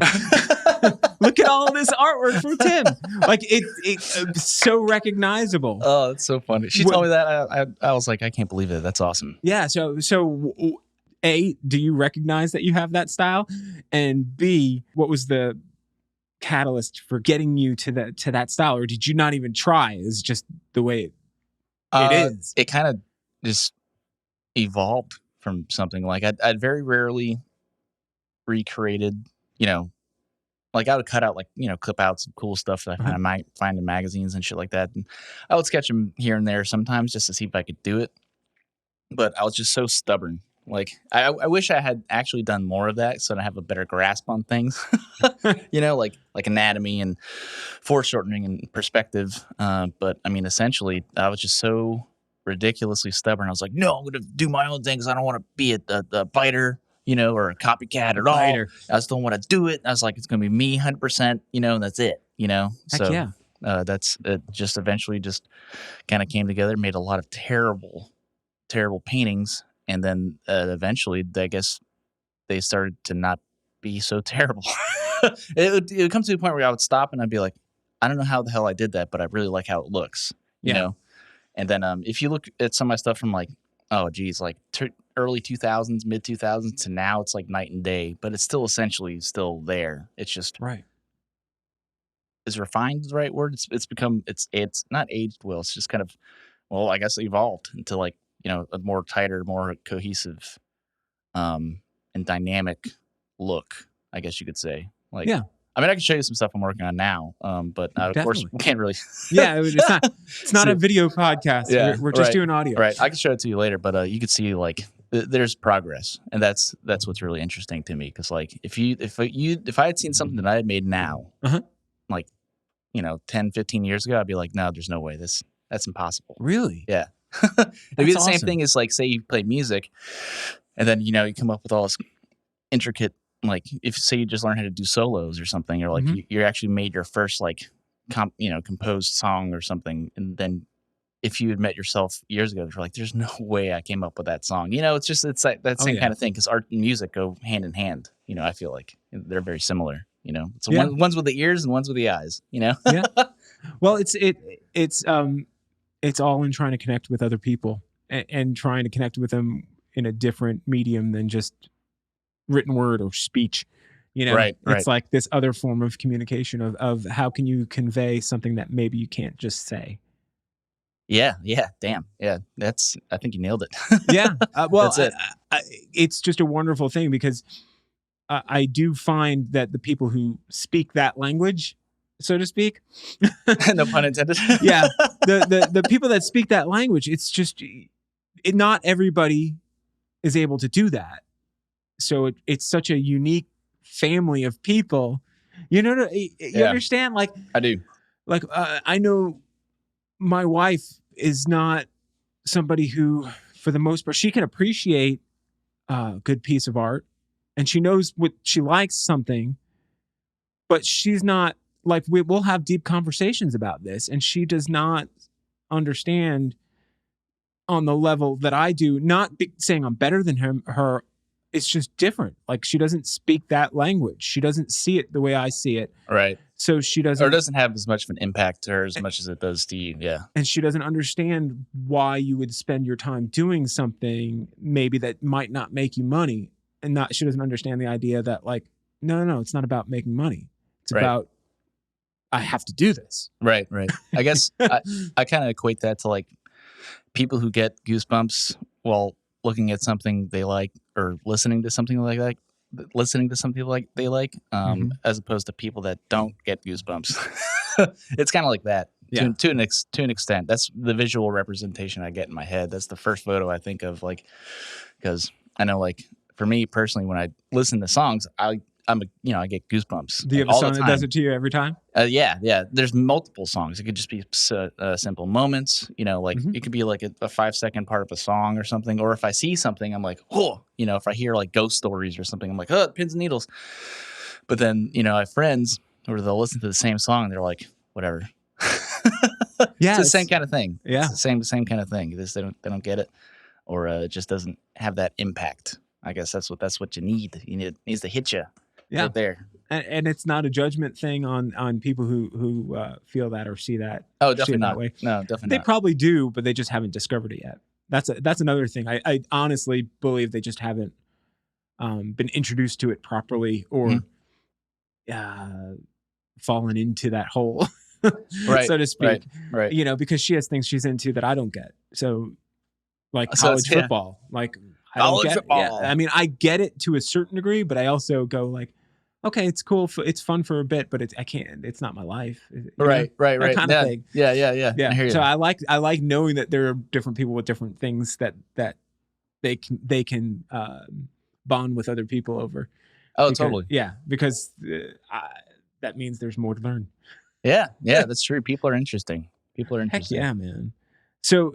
A: Look at all this artwork from Tim. Like, it's so recognizable.
B: Oh, that's so funny. She told me that. I was like, I can't believe it. That's awesome.
A: Yeah, so A, do you recognize that you have that style? And B, what was the catalyst for getting you to that style, or did you not even try? It's just the way it is.
B: It kind of just evolved from something. Like I'd very rarely recreated, you know, like I would cut out like, you know, clip out some cool stuff that I might find in magazines and shit like that. And I would sketch them here and there sometimes just to see if I could do it. But I was just so stubborn. Like I wish I had actually done more of that so that I have a better grasp on things. You know, like anatomy and foreshortening and perspective. But I mean, essentially, I was just so ridiculously stubborn. I was like, no, I'm going to do my own thing because I don't want to be a biter, you know, or a copycat at all. I just don't want to do it. I was like, it's going to be me 100%, you know, and that's it, you know.
A: Heck
B: So
A: yeah.
B: that's just eventually just kind of came together, made a lot of terrible paintings. And then eventually, I guess they started to not be so terrible. it would come to a point where I would stop and I'd be like, I don't know how the hell I did that, but I really like how it looks, you know? And then if you look at some of my stuff from like, oh, geez, like early 2000s, mid 2000s to now, it's like night and day, but it's still essentially still there. It's just,
A: right.
B: Is refined the right word? It's become, it's not aged well. It's just kind of, well, I guess evolved into like, you know, a more tighter, more cohesive, and dynamic look, I guess you could say. Like,
A: yeah.
B: I mean, I can show you some stuff I'm working on now, but of course we can't really.
A: Yeah, it's not a video podcast.
B: Yeah,
A: we're just doing audio.
B: Right. I can show it to you later, but you can see like there's progress, and that's what's really interesting to me. Because like if I had seen something that I had made now, like, you know, 10, 15 years ago, I'd be like, no, there's no way. That's impossible.
A: Really?
B: Yeah. It'd be the same thing as like, say you play music and then, you know, you come up with all this intricate, like if say you just learn how to do solos or something, or like you actually made your first like composed song or something. And then if you had met yourself years ago, you're like, there's no way I came up with that song. You know, it's like that same kind of thing. Cause art and music go hand in hand. You know, I feel like they're very similar, you know, so one's with the ears and one's with the eyes, you know?
A: Yeah. Well, it's all in trying to connect with other people and trying to connect with them in a different medium than just written word or speech. You know, it's like this other form of communication of how can you convey something that maybe you can't just say.
B: Yeah. Damn. Yeah. I think you nailed it.
A: Yeah. Well,
B: that's it.
A: It's just a wonderful thing because I do find that the people who speak that language, so to speak.
B: No pun intended.
A: Yeah. The people that speak that language, it's just not everybody is able to do that. So it's such a unique family of people. You know, you understand? Like
B: I do.
A: Like I know my wife is not somebody who, for the most part, she can appreciate a good piece of art and she knows what she likes something, but she's not like, we'll have deep conversations about this and she does not understand on the level that I do, not saying I'm better than her. It's just different. Like she doesn't speak that language. She doesn't see it the way I see it.
B: Right.
A: So she doesn't.
B: Or it doesn't have as much of an impact to her as much as it does to you. Yeah.
A: And she doesn't understand why you would spend your time doing something maybe that might not make you money. And she doesn't understand the idea that like, no, it's not about making money. It's about, I have to do this.
B: Right. I guess I kind of equate that to like people who get goosebumps while looking at something they like or listening to something like that. As opposed to people that don't get goosebumps. It's kind of like that to an extent. That's the visual representation I get in my head. That's the first photo I think of, like, because I know, like, for me personally, when I listen to songs, I get goosebumps.
A: Do you have a song that does it to you every time?
B: Yeah. There's multiple songs. It could just be simple moments. You know, like it could be like a 5-second part of a song or something. Or if I see something, I'm like, oh, you know, if I hear like ghost stories or something, I'm like, oh, pins and needles. But then, you know, I have friends where they'll listen to the same song and they're like, whatever.
A: Yeah,
B: it's the same kind of thing.
A: Yeah,
B: it's the same kind of thing. They don't get it, or it just doesn't have that impact. I guess that's what you need. It needs to hit you.
A: Yeah,
B: right there.
A: And it's not a judgment thing on people who feel that or see that.
B: Oh, definitely not.
A: That way.
B: No, definitely
A: they
B: not.
A: Probably do, but they just haven't discovered it yet. That's another thing. I honestly believe they just haven't been introduced to it properly or fallen into that hole,
B: right,
A: so to speak.
B: Right.
A: You know, because she has things she's into that I don't get. So, like college football, like I don't
B: College
A: get it. Yeah,
B: football.
A: I mean, I get it to a certain degree, but I also go like, okay, it's cool, it's fun for a bit, but I can't. It's not my life,
B: Right.
A: that kind of
B: Yeah.
A: thing.
B: Yeah. I
A: Yeah.
B: hear you.
A: So I like knowing that there are different people with different things that they can bond with other people over.
B: Oh,
A: Because,
B: totally.
A: yeah, because that means there's more to learn.
B: Yeah, that's true. People are interesting.
A: Heck yeah, man. So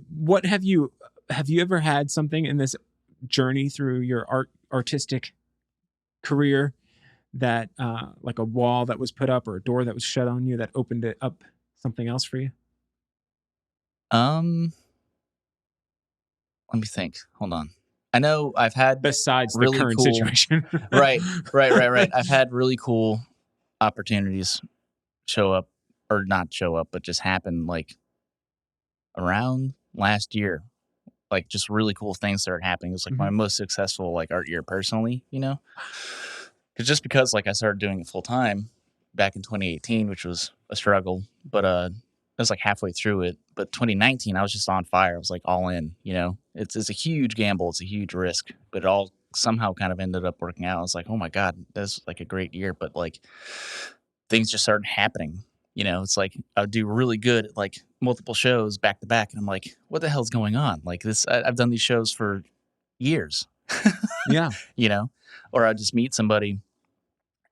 A: what have you ever had something in this journey through your artistic career that like a wall that was put up or a door that was shut on you that opened it up something else for you?
B: Um, let me think. Hold on. I know I've had
A: Besides the
B: really
A: current
B: cool.
A: situation.
B: Right. I've had really cool opportunities show up, or not show up, but just happen like around last year. Like just really cool things started happening. It was like my most successful like art year personally, you know? Because like I started doing it full time back in 2018, which was a struggle, but I was like halfway through it. But 2019, I was just on fire. I was like all in, you know? It's a huge gamble, it's a huge risk, but it all somehow kind of ended up working out. I was like, oh my God, that's like a great year. But like things just started happening. You know, it's like I would do really good at like multiple shows back to back. And I'm like, what the hell's going on? Like I've done these shows for years,
A: Yeah.
B: you know, or I just meet somebody.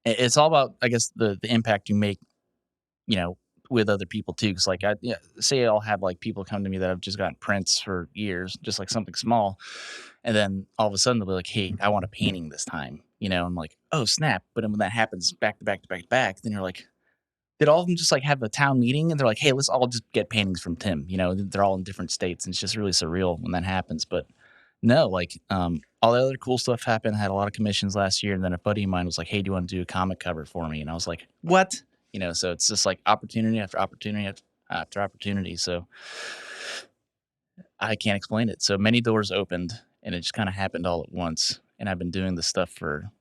B: It's all about, I guess, the impact you make, you know, with other people too. Cause like say I'll have like people come to me that have just gotten prints for years, just like something small. And then all of a sudden they'll be like, hey, I want a painting this time. You know, I'm like, oh snap. But then when that happens back to back to back to back, then you're like, did all of them just like have a town meeting and they're like, hey, let's all just get paintings from Tim? You know, they're all in different states. And it's just really surreal when that happens. But no, like all the other cool stuff happened. I had a lot of commissions last year. And then a buddy of mine was like, hey, do you want to do a comic cover for me? And I was like, what? You know, so it's just like opportunity after opportunity after opportunity. So I can't explain it. So many doors opened and it just kind of happened all at once. And I've been doing this stuff for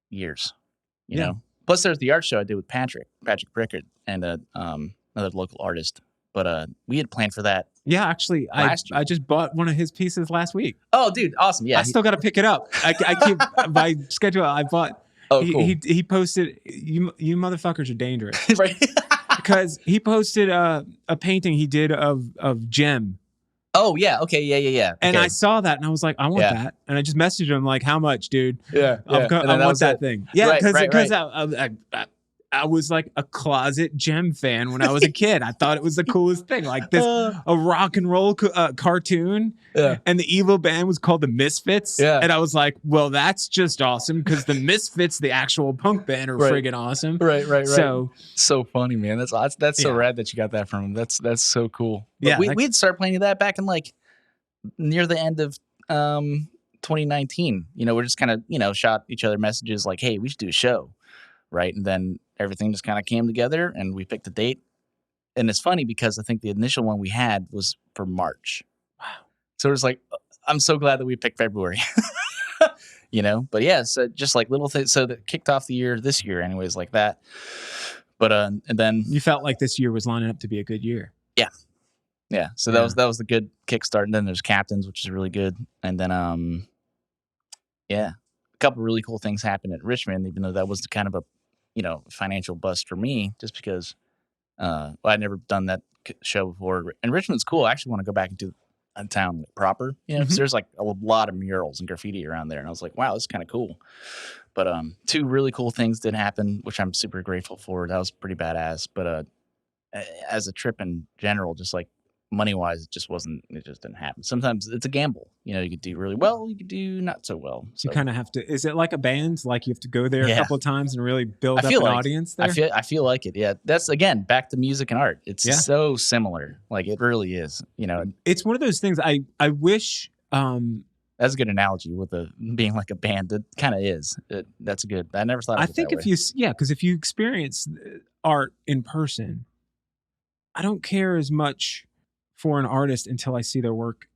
B: years, you know? Plus, there's the art show I did with Patrick Prickard, and another local artist. But we had planned for that.
A: Yeah, actually, I just bought one of his pieces last week.
B: Oh, dude, awesome! Yeah,
A: I still got to pick it up. I keep by schedule. I bought.
B: Oh, cool.
A: He posted. You motherfuckers are dangerous,
B: right?
A: Because he posted a painting he did of Gem.
B: Oh yeah, okay, yeah.
A: And
B: okay.
A: I saw that and I was like, I want that. And I just messaged him like, how much, dude?
B: Yeah.
A: I want that thing. Yeah, because
B: right.
A: I was like a closet Gem fan when I was a kid. I thought it was the coolest thing, like this a rock and roll cartoon.
B: Yeah.
A: And the evil band was called the Misfits.
B: Yeah.
A: And I was like, well, that's just awesome because the Misfits, the actual punk band, are friggin' awesome.
B: Right.
A: So
B: funny, man. That's so rad that you got that from him. That's so cool. But
A: yeah,
B: we'd start playing that back in like near the end of 2019. You know, we're just kind of, you know, shot each other messages like, hey, we should do a show. Right. And then everything just kind of came together and we picked a date. And it's funny because I think the initial one we had was for March.
A: Wow.
B: So it was like, I'm so glad that we picked February, you know, but yeah, so just like little things. So that kicked off the year this year anyways, like that. But, and then
A: you felt like this year was lining up to be a good year.
B: Yeah. Yeah. So that was the good kickstart. And then there's Captains, which is really good. And then, a couple really cool things happened at Richmond, even though that was kind of a, you know, financial bust for me just because, I'd never done that show before. And Richmond's cool. I actually want to go back and do a town proper, you know, because there's like a lot of murals and graffiti around there. And I was like, wow, this is kind of cool. But two really cool things did happen, which I'm super grateful for. That was pretty badass. But as a trip in general, just like money wise, it just didn't happen. Sometimes it's a gamble. You know, you could do really well, you could do not so well. So
A: you kind of have to. Is it like a band? Like you have to go there a couple of times and really build up an audience there?
B: I feel like it. Yeah, that's again back to music and art. It's so similar. Like it really is. You know,
A: it's one of those things. I wish.
B: That's a good analogy with being like a band. It kind of is. That's good. I never thought of it that way.
A: Because if you experience art in person, I don't care as much for an artist until I see their work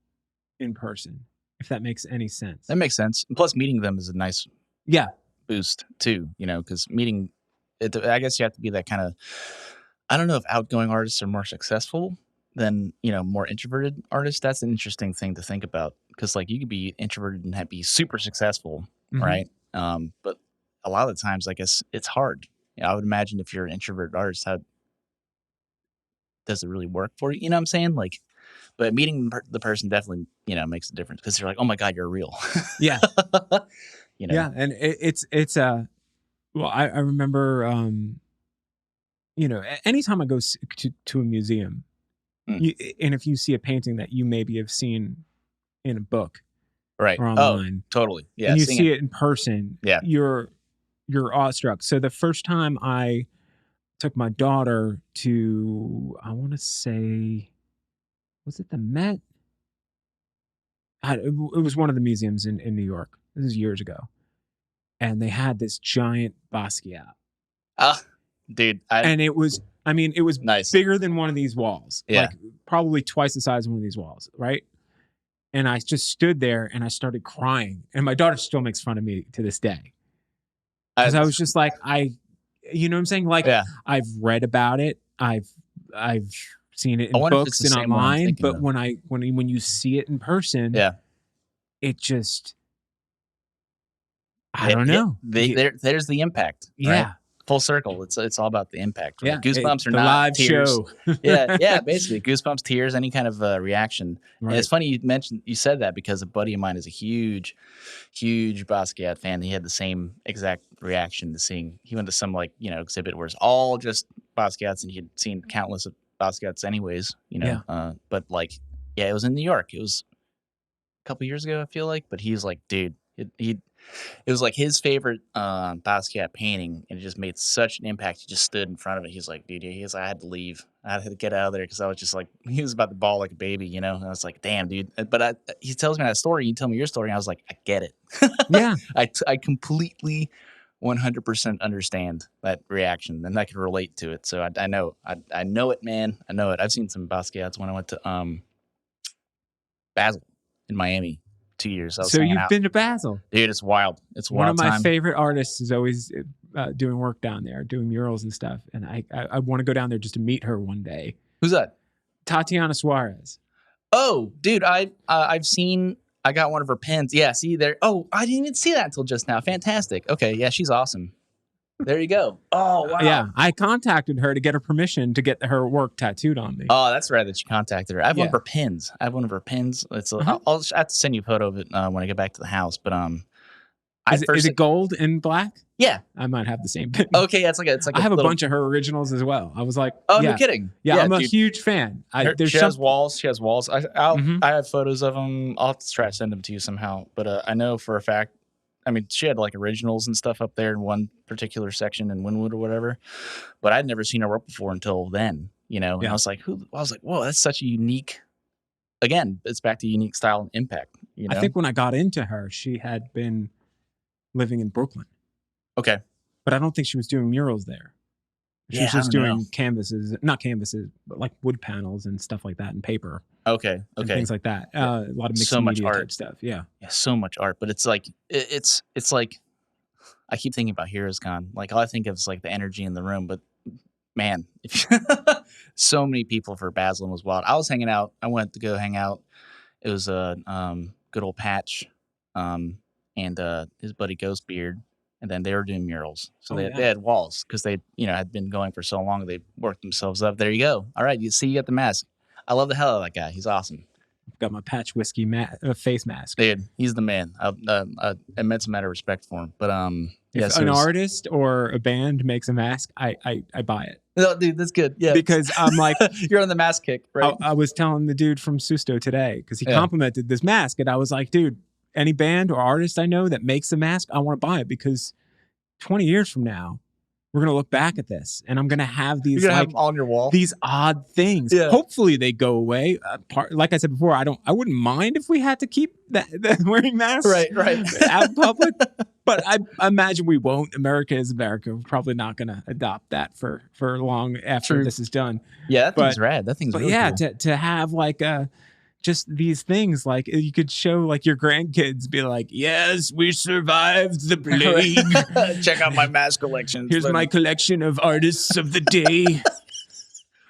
A: in person, if that makes any sense.
B: That makes sense. And plus meeting them is a nice boost too, you know, because meeting it, I guess you have to be that kind of, I don't know if outgoing artists are more successful than, you know, more introverted artists. That's an interesting thing to think about because like you could be introverted and be super successful,
A: Mhm.
B: right? But a lot of the times, I guess it's hard. I would imagine if you're an introverted artist, how does it really work for you? You know what I'm saying? Like, but meeting the person definitely, makes a difference because you're like, oh my god, you're real.
A: Yeah.
B: you know.
A: Yeah, and it's well, I remember anytime I go to a museum,
B: Mm.
A: and if you see a painting that you maybe have seen in a book
B: Right.
A: or
B: Oh,
A: online,
B: totally. Yeah.
A: and you
B: seeing
A: see it in person,
B: Yeah.
A: you're awestruck. So the first time I took my daughter to, I want to say, was it the Met? It was one of the museums in New York. This is years ago, and they had this giant Basquiat.
B: Dude,
A: And it was, it was
B: nice.
A: bigger than one of these walls,
B: Yeah.
A: like probably twice the size of one of these walls, right? And I just stood there and I started crying. And my daughter still makes fun of me to this day. Because I was just like, you know what I'm saying? Like,
B: Yeah.
A: I've read about it. I've seen it in
B: wonder if it's
A: books
B: the
A: and
B: same one I'm
A: online.
B: thinking
A: But
B: of.
A: when you see it in person,
B: Yeah.
A: it just, I don't know.
B: There's the impact.
A: Yeah.
B: Right? Full circle. It's all about the impact.
A: Yeah.
B: Goosebumps are
A: the
B: not
A: live
B: tears.
A: show.
B: yeah, basically goosebumps, tears, any kind of reaction.
A: Right.
B: And it's funny you said that because a buddy of mine is a huge Basquiat fan. He had the same exact reaction to seeing. He went to some exhibit where it's all just Basquiats, and he had seen countless of Basquiats anyways. But it was in New York. It was a couple years ago, I feel like. But he's like, dude, it was like his favorite Basquiat painting, and it just made such an impact. He just stood in front of it. He's like, dude, I had to leave. I had to get out of there because I was just like, he was about to bawl like a baby, And I was like, damn, dude. But he tells me that story. You tell me your story, and I was like, I get it.
A: Yeah.
B: I completely 100% understand that reaction, and I can relate to it. So I know it, man. I know it. I've seen some Basquiats when I went to Basel in Miami. 2 years.
A: So you've been to Basel,
B: dude. It's wild. It's
A: one
B: wild.
A: of my favorite artists is always doing work down there, doing murals and stuff. And I want to go down there just to meet her one day.
B: Who's that?
A: Tatiana Suarez.
B: Oh, dude, I've seen. I got one of her pens. Yeah, see there. Oh, I didn't even see that until just now. Fantastic. Okay, yeah, she's awesome. There you go. Oh, wow.
A: Yeah, I contacted her to get her permission to get her work tattooed on me.
B: Oh, that's right that you contacted her. I have one of her pins. It's I'll just have to send you a photo of it when I get back to the house. But
A: is it gold and black?
B: Yeah,
A: I might have the same pin.
B: Okay, yeah, it's like
A: I have a bunch of her originals as well. I was like,
B: oh, no kidding.
A: Yeah, I'm a huge fan.
B: She has walls. She has walls. I have photos of them. I'll have to try to send them to you somehow. But I know for a fact. She had like originals and stuff up there in one particular section in Wynwood or whatever, but I'd never seen her work before until then, And I was like, whoa, that's such a unique, again, it's back to unique style and impact,
A: I think when I got into her, she had been living in Brooklyn.
B: Okay.
A: But I don't think she was doing murals there. She was just doing not canvases, but like wood panels and stuff like that and paper.
B: Okay.
A: And things like that. A lot of mixed media type stuff. Yeah.
B: Yeah. So much art, but it's like, it's like, I keep thinking about Heroes Con. Like all I think of is like the energy in the room, but man, so many people for Basel was wild. I was hanging out. I went to go hang out. It was a good old Patch and his buddy Ghostbeard. And then they were doing murals. So they had walls because they, had been going for so long. They worked themselves up. There you go. All right. You got the mask. I love the hell out of that guy. He's awesome.
A: I've got my Patch whiskey face mask.
B: Dude, he's the man. Immense amount of respect for him. But
A: if an artist or a band makes a mask, I buy it.
B: No, dude, that's good. Yeah.
A: Because I'm like,
B: you're on the mask kick, right?
A: I was telling the dude from Susto today because he complimented this mask. And I was like, dude, any band or artist I know that makes a mask, I want to buy it because 20 years from now, we're going to look back at this and I'm going to have these
B: have them on your wall.
A: These odd things.
B: Yeah.
A: Hopefully they go away. Like I said before, I wouldn't mind if we had to keep that wearing masks out in public. But I imagine we won't. America is America. We're probably not going to adopt that for long after this is done.
B: Yeah, that thing's rad. That thing's really cool.
A: to have like just these things, like you could show like your grandkids, be like, yes, we survived the plague.
B: Check out my mask collection.
A: Here's my collection of artists of the day.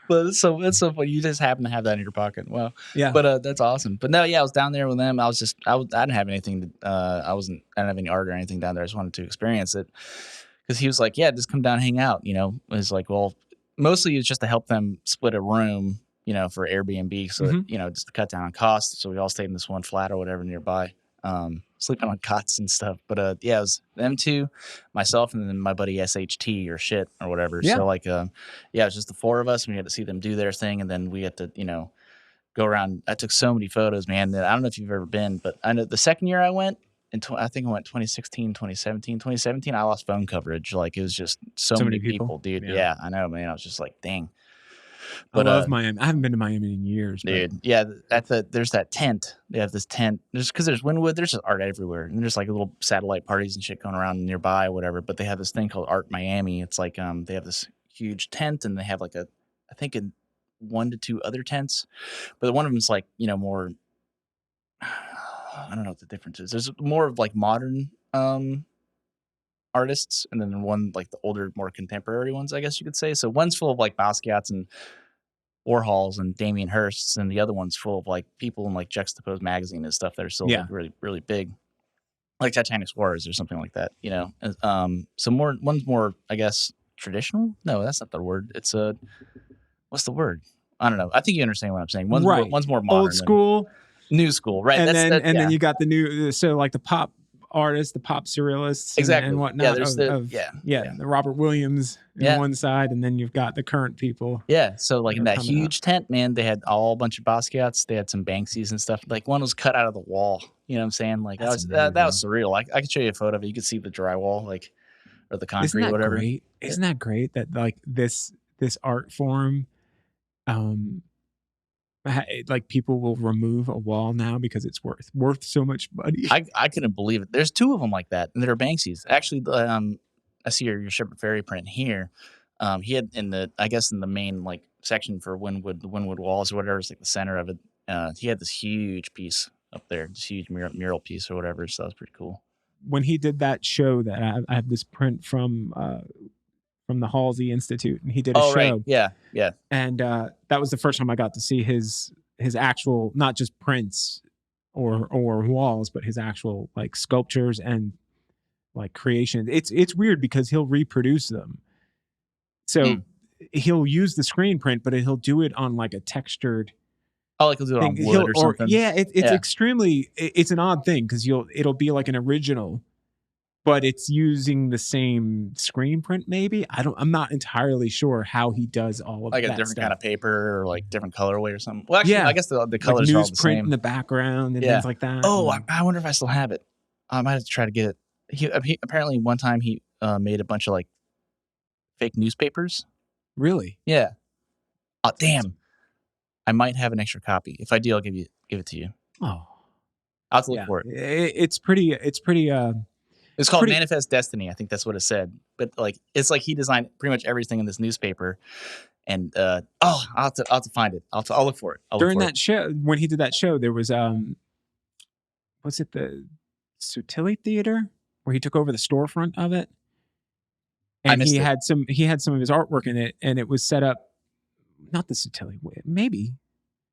B: But it's so funny. You just happen to have that in your pocket. Wow.
A: Yeah.
B: But that's awesome. But no, yeah, I was down there with them. I didn't have anything to, I didn't have any art or anything down there. I just wanted to experience it. Because he was like, yeah, just come down and hang out. It's like, well, mostly it's just to help them split a room, for Airbnb. So, that, just to cut down on costs. So we all stayed in this one flat or whatever nearby, sleeping on cots and stuff. But yeah, it was them two, myself, and then my buddy SHT or shit or whatever.
A: Yeah.
B: So like, yeah, it was just the four of us, and we had to see them do their thing. And then we had to, go around. I took so many photos, man, that I don't know if you've ever been, but I know the second year I went, I think I went 2016, 2017. 2017, I lost phone coverage. Like, it was just so many people, dude. Yeah, I know, man. I was just like, dang.
A: But I love Miami. I haven't been to Miami in years.
B: Dude, yeah, there's that tent. They have this tent. Because there's Wynwood, there's just art everywhere. And there's like little satellite parties and shit going around nearby or whatever. But they have this thing called Art Miami. It's like they have this huge tent, and they have like I think 1 to 2 other tents. But one of them is like, more, I don't know what the difference is. There's more of like modern artists, and then one like the older, more contemporary ones, I guess you could say. So one's full of like Basquiat's and Warhols and Damien Hirsts, and the other one's full of like people in like Juxtaposed magazine and stuff that are still like really, really big, like Titanic Suarez or something like that. So one's more, I guess, traditional. No, that's not the word. It's what's the word? I don't know. I think you understand what I'm saying. One's more modern,
A: old school,
B: new school, right?
A: And then you got the new, so like the pop artists, the pop surrealists, and whatnot.
B: Yeah, there's
A: the Robert Williams on one side, and then you've got the current people.
B: Yeah, so like in that huge tent, man, they had a bunch of Basquiat's. They had some Banksies and stuff. Like one was cut out of the wall. You know what I'm saying? Like that was surreal. I could show you a photo of it. You could see the drywall, like, or the concrete, whatever.
A: Great? Isn't that great that like this art form, like people will remove a wall now because it's worth so much money.
B: I couldn't believe it. There's 2 of them like that, and they're Banksies. Actually, I see your Shepherd Ferry print here. He had in the main like section for the Wynwood walls or whatever, it's like the center of it. He had this huge piece up there, this huge mural piece or whatever. So that was pretty cool.
A: When he did that show, that I have this print from the Halsey Institute, and he did a show.
B: Right. Yeah.
A: And that was the first time I got to see his actual, not just prints or walls, but his actual like sculptures and like creation. It's weird because he'll reproduce them. So he'll use the screen print, but he'll do it on like a textured.
B: Oh, like he'll do it on wood or something.
A: Yeah, it's extremely. It's an odd thing because it'll be like an original, but it's using the same screen print. Maybe I'm not entirely sure how he does all of
B: like
A: that.
B: Like a different
A: stuff.
B: kind of paper or like different colorway or something. Well, actually, I guess the colors
A: like
B: are all the same.
A: Newsprint in the background and things like that.
B: Oh, I wonder if I still have it. I might have to try to get it. He apparently one time he made a bunch of like fake newspapers.
A: Really?
B: Yeah. Oh, damn. I might have an extra copy. If I do, I'll give it to you.
A: Oh,
B: I'll have to look for it.
A: It's pretty. It's
B: called Manifest Destiny. I think that's what it said. But like, it's like he designed pretty much everything in this newspaper. And I'll have to find it. I'll look for it.
A: During that show, when he did that show, there was was it the Sutilli Theater where he took over the storefront of it? And he had some of his artwork in it, and it was set up. Not the Sutilli, maybe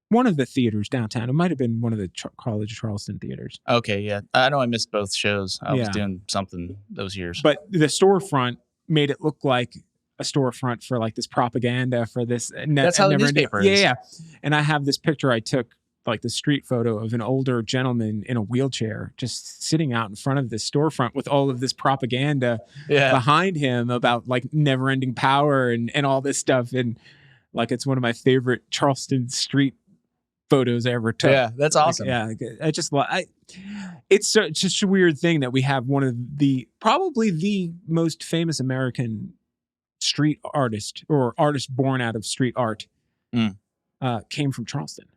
A: one of the theaters downtown. It might have been one of the College of Charleston theaters.
B: Okay, yeah. I know I missed both shows. I was doing something those years.
A: But the storefront made it look like a storefront for like this propaganda for this.
B: That's how the newspaper is.
A: Yeah. And I have this picture I took, like the street photo of an older gentleman in a wheelchair just sitting out in front of this storefront with all of this propaganda behind him about like never ending power and all this stuff. And like, it's one of my favorite Charleston street photos I ever took.
B: Yeah, that's awesome.
A: It's just a weird thing that we have one of probably the most famous American street artist or artist born out of street art came from Charleston.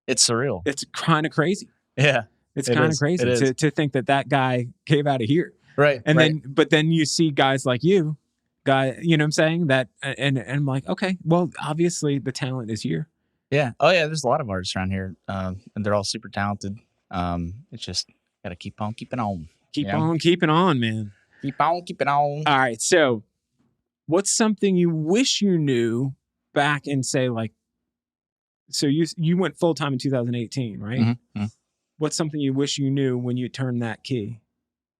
B: It's surreal.
A: It's kind of crazy.
B: Yeah,
A: it's kind of crazy to think that guy came out of here.
B: Right.
A: But then you see guys like you. Guy, you know what I'm saying? That and I'm like, okay, well, obviously the talent is here.
B: Yeah. Oh yeah, there's a lot of artists around here, and they're all super talented. It's just gotta keep on keeping on.
A: Keep on keeping on, man.
B: Keep on keeping on.
A: All right. So, what's something you wish you knew back and say, like, so you went full time in 2018, right?
B: Mm-hmm.
A: What's something you wish you knew when you turned that key?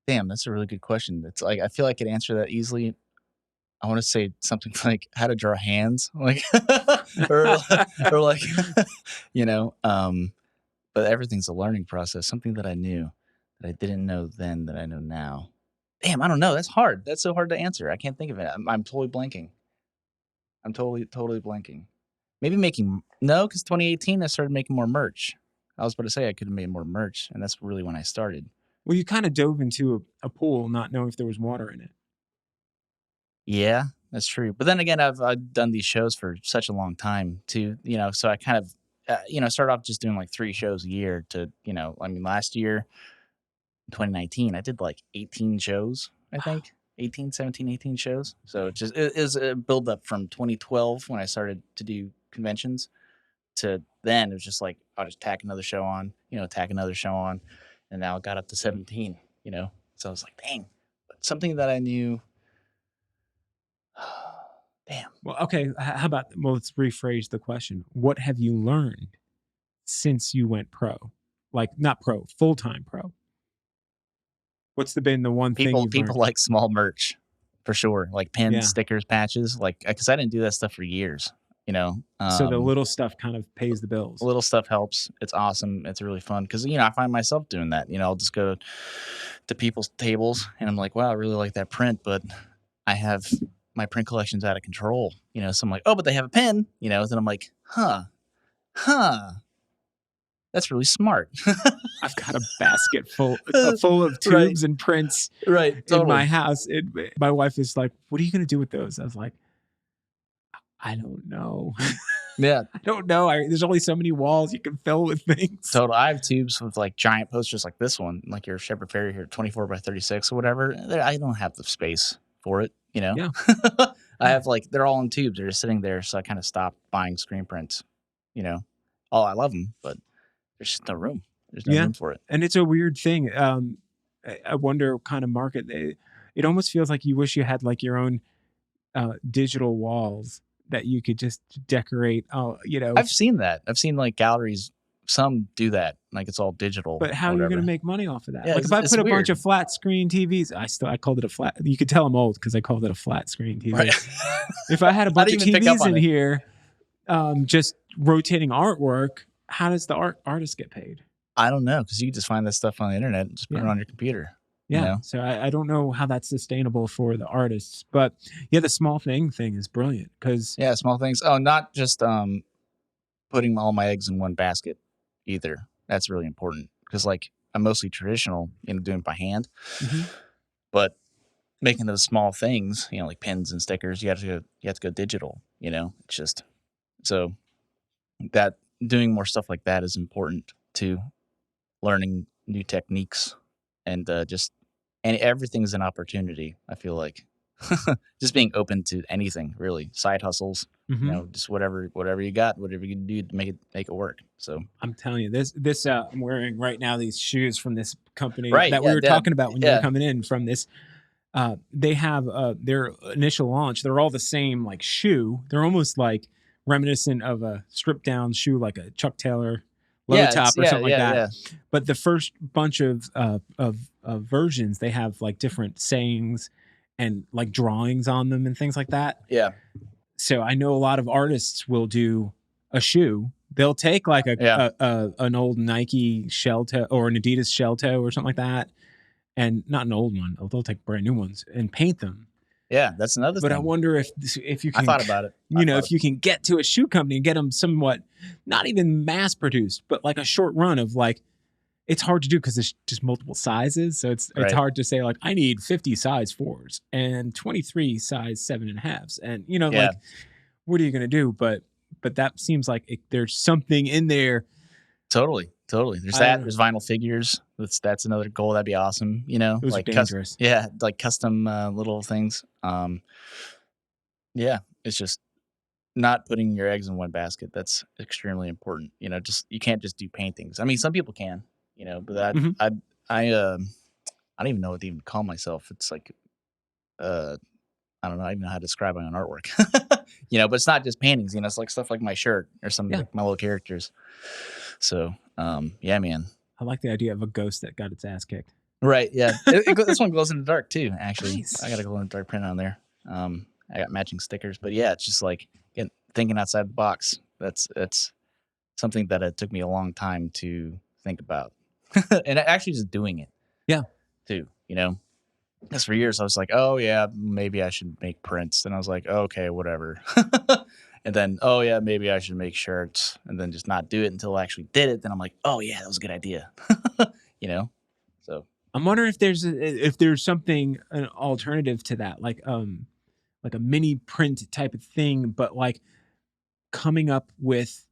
B: Damn, that's a really good question. It's like I feel like I could answer that easily. I want to say something like how to draw hands, like or or like you know. But everything's a learning process. Something that I knew that I didn't know then that I know now. Damn, I don't know. That's hard. That's so hard to answer. I can't think of it. I'm totally blanking. I'm totally blanking. Maybe making no, because 2018 I started making more merch. I was about to say I could have made more merch, and that's really when I started.
A: Well, you kind of dove into a pool not knowing if there was water in it.
B: Yeah, that's true. But then again, I've done these shows for such a long time too. So I kind of started off just doing like 3 shows a year. I mean, last year, 2019, I did like 18 shows. I think 18, 17, 18 shows. So it is a build up from 2012 when I started to do conventions to then. It was just like I'll just tack another show on, tack another show on, and now it got up to 17. So I was like, dang, but something that I knew. Damn.
A: Well, okay. How about, well, let's rephrase the question. What have you learned since you went pro? Like, not pro, full time pro. What's been the one thing you've
B: People
A: learned?
B: like small merch for sure, like pins,
A: Yeah.
B: stickers, patches, like because I didn't do that stuff for years.
A: So the little stuff kind of pays the bills.
B: Little stuff helps. It's awesome. It's really fun because I find myself doing that. I'll just go to people's tables and I'm like, wow, I really like that print, but I have my print collection's out of control. So I'm like, oh, but they have a pen. Then I'm like, huh, that's really smart.
A: I've got a basket full of tubes and prints
B: right
A: in my house. My wife is like, what are you going to do with those? I was like, I don't know.
B: Yeah.
A: I don't know. There's only so many walls you can fill with things.
B: Total. I have tubes with like giant posters like this one, like your Shepherd Ferry here, 24 by 36 or whatever. I don't have the space for it,
A: Yeah.
B: I have they're all in tubes. They're just sitting there. So I kind of stopped buying screen prints, Oh, I love them, but there's just no room. There's no room for it.
A: And it's a weird thing. I wonder what kind of market it almost feels like you wish you had like your own digital walls that you could just decorate.
B: I've seen that. I've seen like galleries. Some do that, like it's all digital.
A: But how are you going to make money off of that?
B: Yeah,
A: like if I put a bunch of flat screen TVs, I called it a flat. You could tell I'm old because I called it a flat screen TV.
B: Right.
A: If I had a bunch of TVs in here, just rotating artwork, how does the artist get paid?
B: I don't know, because you can just find that stuff on the internet and just put it on your computer.
A: Yeah. So I don't know how that's sustainable for the artists, but yeah, the small thing is brilliant because
B: small things. Oh, not just putting all my eggs in one basket either. That's really important because like I'm mostly traditional, doing it by hand, but making those small things, like pins and stickers, you have to go digital. It's just so that doing more stuff like that is important too. Learning new techniques and and everything's an opportunity. I feel like just being open to anything, really. Side hustles, just whatever you got, whatever you can do to make it work. So
A: I'm telling you, this I'm wearing right now these shoes from this company
B: that
A: we were talking about when you were coming in from this. They have their initial launch. They're all the same like shoe. They're almost like reminiscent of a stripped down shoe, like a Chuck Taylor low top or something like that. Yeah. But the first bunch of versions, they have like different sayings and like drawings on them and things like that.
B: Yeah.
A: So I know a lot of artists will do a shoe. They'll take like an old Nike shell toe or an Adidas shell toe or something like that, and not an old one. They'll take brand new ones and paint them.
B: Yeah, that's another thing.
A: But I wonder if you can.
B: I thought about it.
A: If you can get to a shoe company and get them somewhat, not even mass produced, but like a short run of like, it's hard to do because there's just multiple sizes. So it's hard to say like, I need 50 size 4s and 23 size 7.5s. And like, what are you going to do? But that seems like there's something in there.
B: Totally. There's that. There's vinyl figures. That's another goal. That'd be awesome.
A: Those
B: like
A: are dangerous.
B: like custom little things. It's just not putting your eggs in one basket. That's extremely important. You can't just do paintings. I mean, some people can. But I don't even know what to even call myself. It's like, I don't know. I don't even know how to describe my own artwork. But it's not just paintings. It's like stuff like my shirt or some like my little characters. So, yeah, man.
A: I like the idea of a ghost that got its ass kicked.
B: Right. Yeah. This one glows in the dark too. Actually,
A: Nice.
B: I got a glow in the dark print on there. I got matching stickers, but yeah, it's just like thinking outside the box. That's something that it took me a long time to think about, and actually just doing it.
A: Yeah.
B: Too. Because for years I was like, oh yeah, maybe I should make prints, and I was like, okay, whatever. And then, oh yeah, maybe I should make shirts, and then just not do it until I actually did it. Then I'm like, oh yeah, that was a good idea. So
A: I'm wondering if there's something an alternative to that, like a mini print type of thing, but like coming up with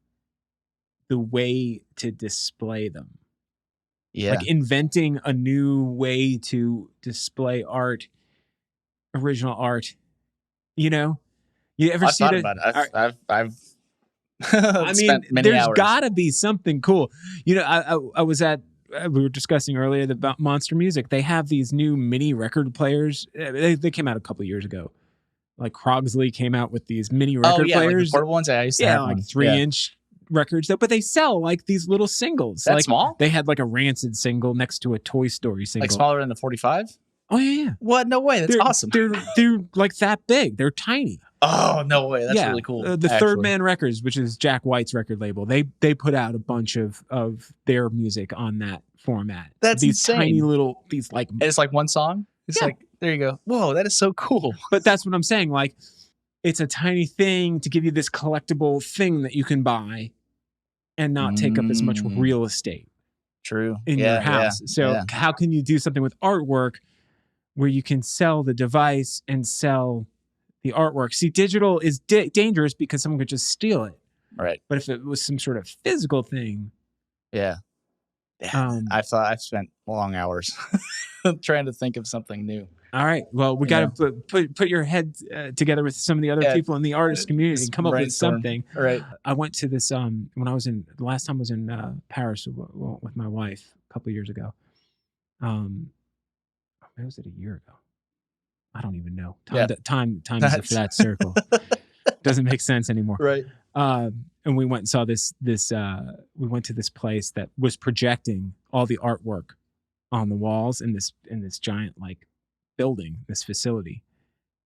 A: the way to display them.
B: yeah,
A: Like inventing a new way to display art, original art. You ever
B: I've
A: see
B: thought
A: the?
B: about it. I've
A: I mean,
B: spent many
A: there's
B: hours.
A: got to be something cool. I was at. We were discussing earlier about Monster Music. They have these new mini record players. They came out a couple years ago. Like Krogsley came out with these mini record
B: like the
A: players.
B: portable ones. I used to have
A: like
B: one.
A: 3-inch records, but they sell like these little singles.
B: That
A: like,
B: small?
A: They had like a Rancid single next to a Toy Story single.
B: Like smaller than the 45?
A: Oh yeah.
B: What? No way. That's awesome.
A: They're like that big. They're tiny.
B: Oh no way. That's really cool.
A: The Third Man Records, which is Jack White's record label, they put out a bunch of their music on that format.
B: That's
A: these
B: insane.
A: tiny little like.
B: And it's like one song. It's like there you go. Whoa, that is so cool.
A: But that's what I'm saying. Like, it's a tiny thing to give you this collectible thing that you can buy and not take up as much real estate.
B: True.
A: In your house. So how can you do something with artwork where you can sell the device and sell the artwork? See, digital is dangerous because someone could just steal it.
B: Right.
A: But if it was some sort of physical thing.
B: Yeah. I've spent long hours trying to think of something new.
A: All right. Well, we got to put your head together with some of the other people in the artist community and come up with something.
B: All right.
A: I went to this when I was the last time I was in Paris with my wife a couple of years ago. Maybe was it a year ago? I don't even know. Time is a flat circle. Doesn't make sense anymore.
B: Right.
A: And we went and saw this. We went to this place that was projecting all the artwork on the walls in this giant like building, this facility,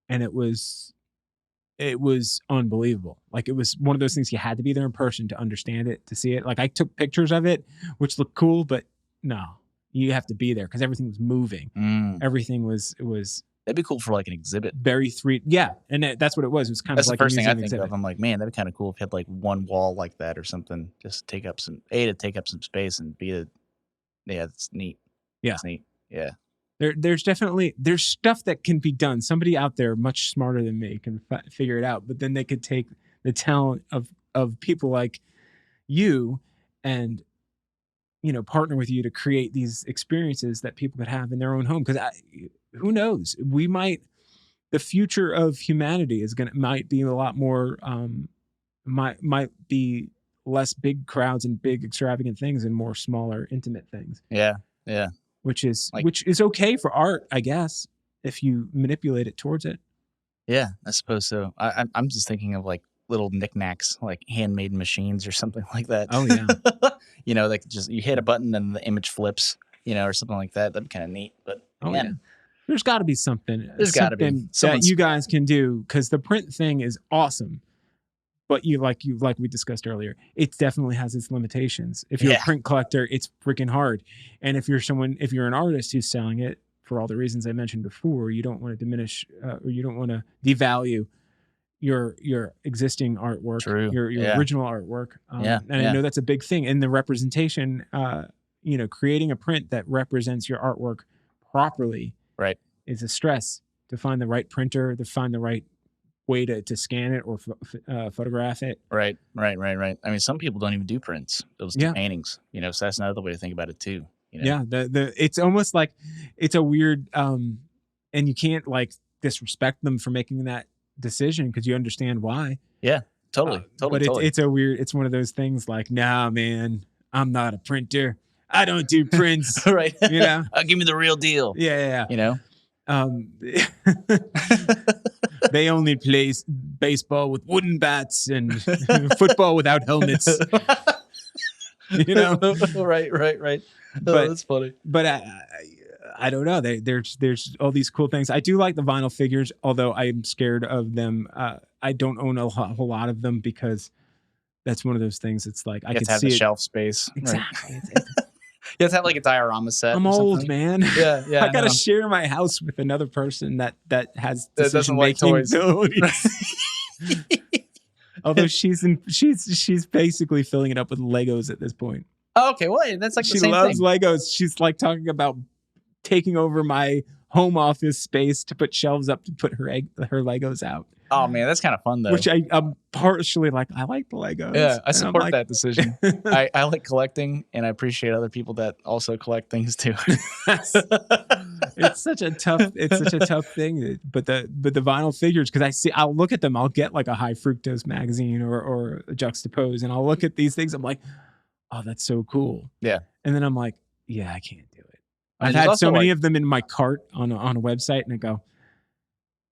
A: and it was unbelievable. Like, it was one of those things you had to be there in person to understand it, to see it. Like, I took pictures of it, which looked cool, but no, you have to be there because everything was moving. Everything was.
B: That'd be cool for like an exhibit.
A: And that's what it was. It was kind of like
B: the first thing I think
A: exhibit.
B: of. I'm like, man, that'd be kind of cool if you had like one wall like that or something. Just take up some space and it's neat.
A: Yeah,
B: it's neat. Yeah.
A: There's stuff that can be done. Somebody out there much smarter than me can figure it out. But then they could take the talent of people like you and partner with you to create these experiences that people could have in their own home. Because who knows? The future of humanity might be a lot more, might be less big crowds and big extravagant things and more smaller, intimate things.
B: Yeah. Yeah.
A: Which is okay for art, I guess, if you manipulate it towards it.
B: Yeah, I suppose so. I'm just thinking of like little knickknacks, like handmade machines or something like that.
A: Oh yeah.
B: Like just you hit a button and the image flips, or something like that. That'd be kind of neat. But
A: there's got to be something.
B: There's got to be
A: that you guys can do, because the print thing is awesome. But like we discussed earlier, it definitely has its limitations. If you're a print collector, it's freaking hard. And if you're an artist who's selling it, for all the reasons I mentioned before, you don't want to diminish or you don't want to devalue your existing artwork, your original artwork. And I know that's a big thing. And the representation, creating a print that represents your artwork properly,
B: right,
A: is a stress. To find the right printer, to find the right way to scan it or photograph it.
B: Right. I mean, some people don't even do prints; they'll just do paintings. So that's another way to think about it too.
A: Yeah, it's almost like it's a weird, and you can't like disrespect them for making that decision because you understand why.
B: Yeah, totally.
A: But it's one of those things like, nah, man, I'm not a printer. I don't do prints.
B: Right. Give me the real deal.
A: Yeah. They only baseball with wooden bats and football without helmets. You know,
B: right.
A: But-
B: That's funny.
A: but I don't know. There's all these cool things. I do like the vinyl figures, although I'm scared of them. I don't own a whole lot of them because that's one of those things. It's like I
B: You have
A: can
B: to have
A: see
B: the
A: it.
B: shelf space. Right?
A: Exactly.
B: You have to have like a diorama set.
A: I'm
B: or
A: old,
B: something.
A: man.
B: Yeah.
A: I gotta
B: know.
A: share my house with another person that has
B: That doesn't
A: decision
B: like
A: making
B: toys.
A: abilities. Although she's basically filling it up with Legos at this point.
B: Oh, okay, well, that's like
A: She
B: the same
A: loves
B: thing.
A: Legos. She's like talking about taking over my home office space to put shelves up to put her Legos out.
B: Oh man, that's kind of fun though.
A: Which I'm partially like, I like the Legos.
B: Yeah, I
A: And I'm
B: support
A: like-
B: that decision. I like collecting, and I appreciate other people that also collect things too.
A: It's such a tough thing. But the vinyl figures, because I'll look at them, I'll get like a High Fructose magazine or a Juxtapose, and I'll look at these things, I'm like, oh, that's so cool.
B: Yeah.
A: And then I'm like, yeah, I can't do it.
B: I mean,
A: I've
B: there's
A: had
B: also,
A: so many
B: like-
A: of them in my cart on a website, and I go,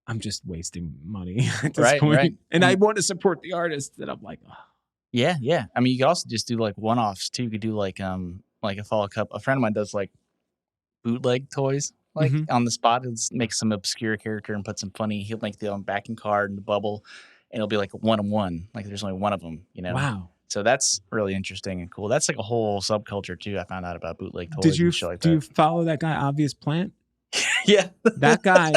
A: I'm just wasting money at this
B: Right,
A: point.
B: right.
A: And I want to support the artist, that I'm like, oh.
B: Yeah. I mean, you could also just do like one-offs too. You could do like a follow cup. A friend of mine does like bootleg toys, like
A: Mhm.
B: on the spot. He'll make some obscure character and put some funny. He'll make the own backing card and the bubble, and it'll be like one on one. Like there's only one of them, you know.
A: Wow.
B: So that's really interesting and cool. That's like a whole subculture too. I found out about bootleg toys.
A: Do
B: and shit like
A: you
B: that.
A: follow that guy, Obvious Plant?
B: Yeah.
A: That guy,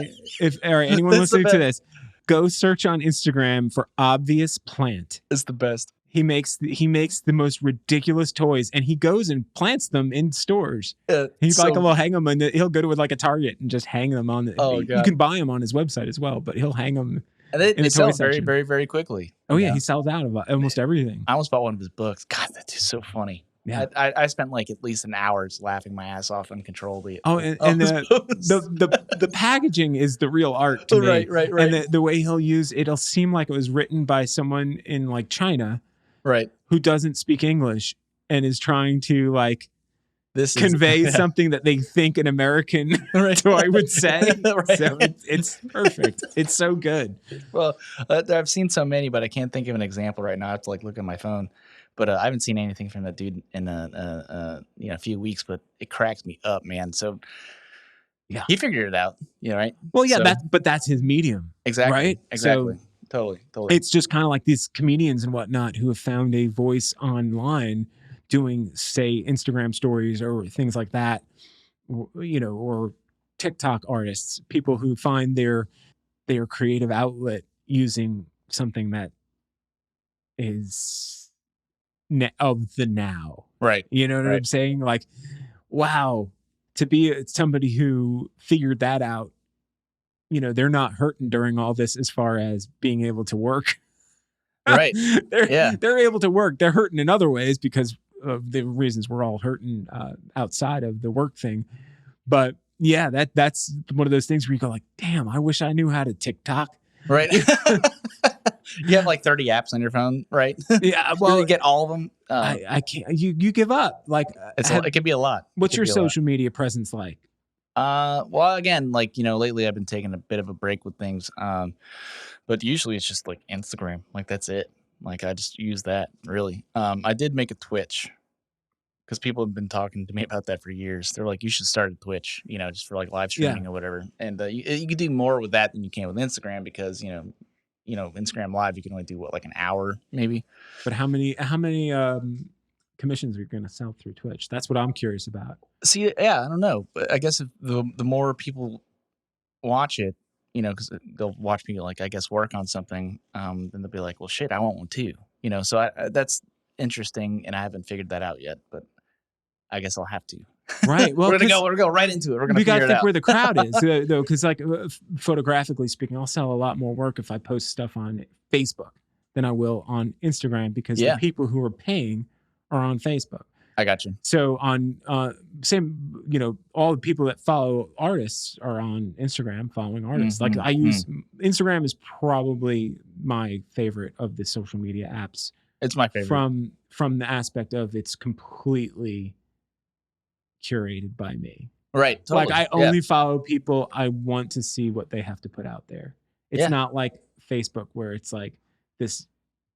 A: or anyone
B: That's the
A: listening to this, go search on Instagram for Obvious Plant.
B: It's the best.
A: He makes the most ridiculous toys, and he goes and plants them in stores. He's like, "Well, hang them," and he'll go to like a Target and just hang them on.
B: Oh,
A: You
B: God.
A: can buy them on his website as well, but he'll hang them.
B: And they
A: in the
B: sell
A: toy
B: very,
A: section.
B: very, very quickly.
A: Oh yeah,
B: Yeah.
A: he sells out of almost everything.
B: I almost bought one of his books. God, that dude's so funny.
A: Yeah.
B: I spent like at least an hour laughing my ass off uncontrollably.
A: Oh, and
B: his books.
A: the packaging is the real art to me.
B: Right.
A: And the way he'll use it'll seem like it was written by someone in like China
B: Right.
A: who doesn't speak English and is trying to like
B: This
A: convey
B: is,
A: something that they think an American
B: right.
A: toy would say.
B: Right.
A: So it's perfect. It's so good.
B: Well, I've seen so many, but I can't think of an example right now. I have to like look at my phone. But I haven't seen anything from that dude in a few weeks. But it cracks me up, man. So
A: Yeah.
B: he figured it out. Right.
A: Well, yeah,
B: So-
A: but that's his medium.
B: Exactly.
A: Right?
B: Exactly. Totally.
A: It's just kind of like these comedians and whatnot who have found a voice online doing, say, Instagram stories or things like that, or TikTok artists, people who find their creative outlet using something that is of the now.
B: right.
A: You know what
B: Right.
A: I'm saying? Like, wow, to be somebody who figured that out, they're not hurting during all this as far as being able to work.
B: Right.
A: They're able to work. They're hurting in other ways because of the reasons we're all hurting outside of the work thing. But yeah, that's one of those things where you go like, damn, I wish I knew how to TikTok.
B: Right. You have like 30 apps on your phone, right?
A: Yeah,
B: Well,
A: well,
B: you get all of them.
A: I can't. You give up. Like,
B: It could be a lot.
A: what's
B: It
A: your
B: could be a lot.
A: social media presence like?
B: Well, again, like, lately I've been taking a bit of a break with things. But usually it's just like Instagram. Like, that's it. Like, I just use that, really. I did make a Twitch because people have been talking to me about that for years. They're like, you should start a Twitch, just for like live streaming or whatever. And you could do more with that than you can with Instagram because, Instagram Live, you can only do what, like an hour maybe.
A: But how many commissions are you going to sell through Twitch? That's what I'm curious about.
B: See, yeah, I don't know. But I guess if the more people watch it, because they'll watch me, like, I guess, work on something, then they'll be like, well, shit, I want one too. So that's interesting, and I haven't figured that out yet, but I guess I'll have to.
A: Right. Well,
B: we're gonna go right into it. We're gonna
A: we got to
B: figure it
A: think
B: out.
A: where the crowd is, though, because like photographically speaking, I'll sell a lot more work if I post stuff on Facebook than I will on Instagram because
B: Yeah.
A: the people who are paying are on Facebook.
B: I got you.
A: So on all the people that follow artists are on Instagram following artists. Like I use Instagram is probably my favorite of the social media apps
B: It's my favorite.
A: from the aspect of it's completely curated by me.
B: Right. Totally.
A: Like I only follow people I want to see what they have to put out there. It's
B: Yeah.
A: not like Facebook where it's like this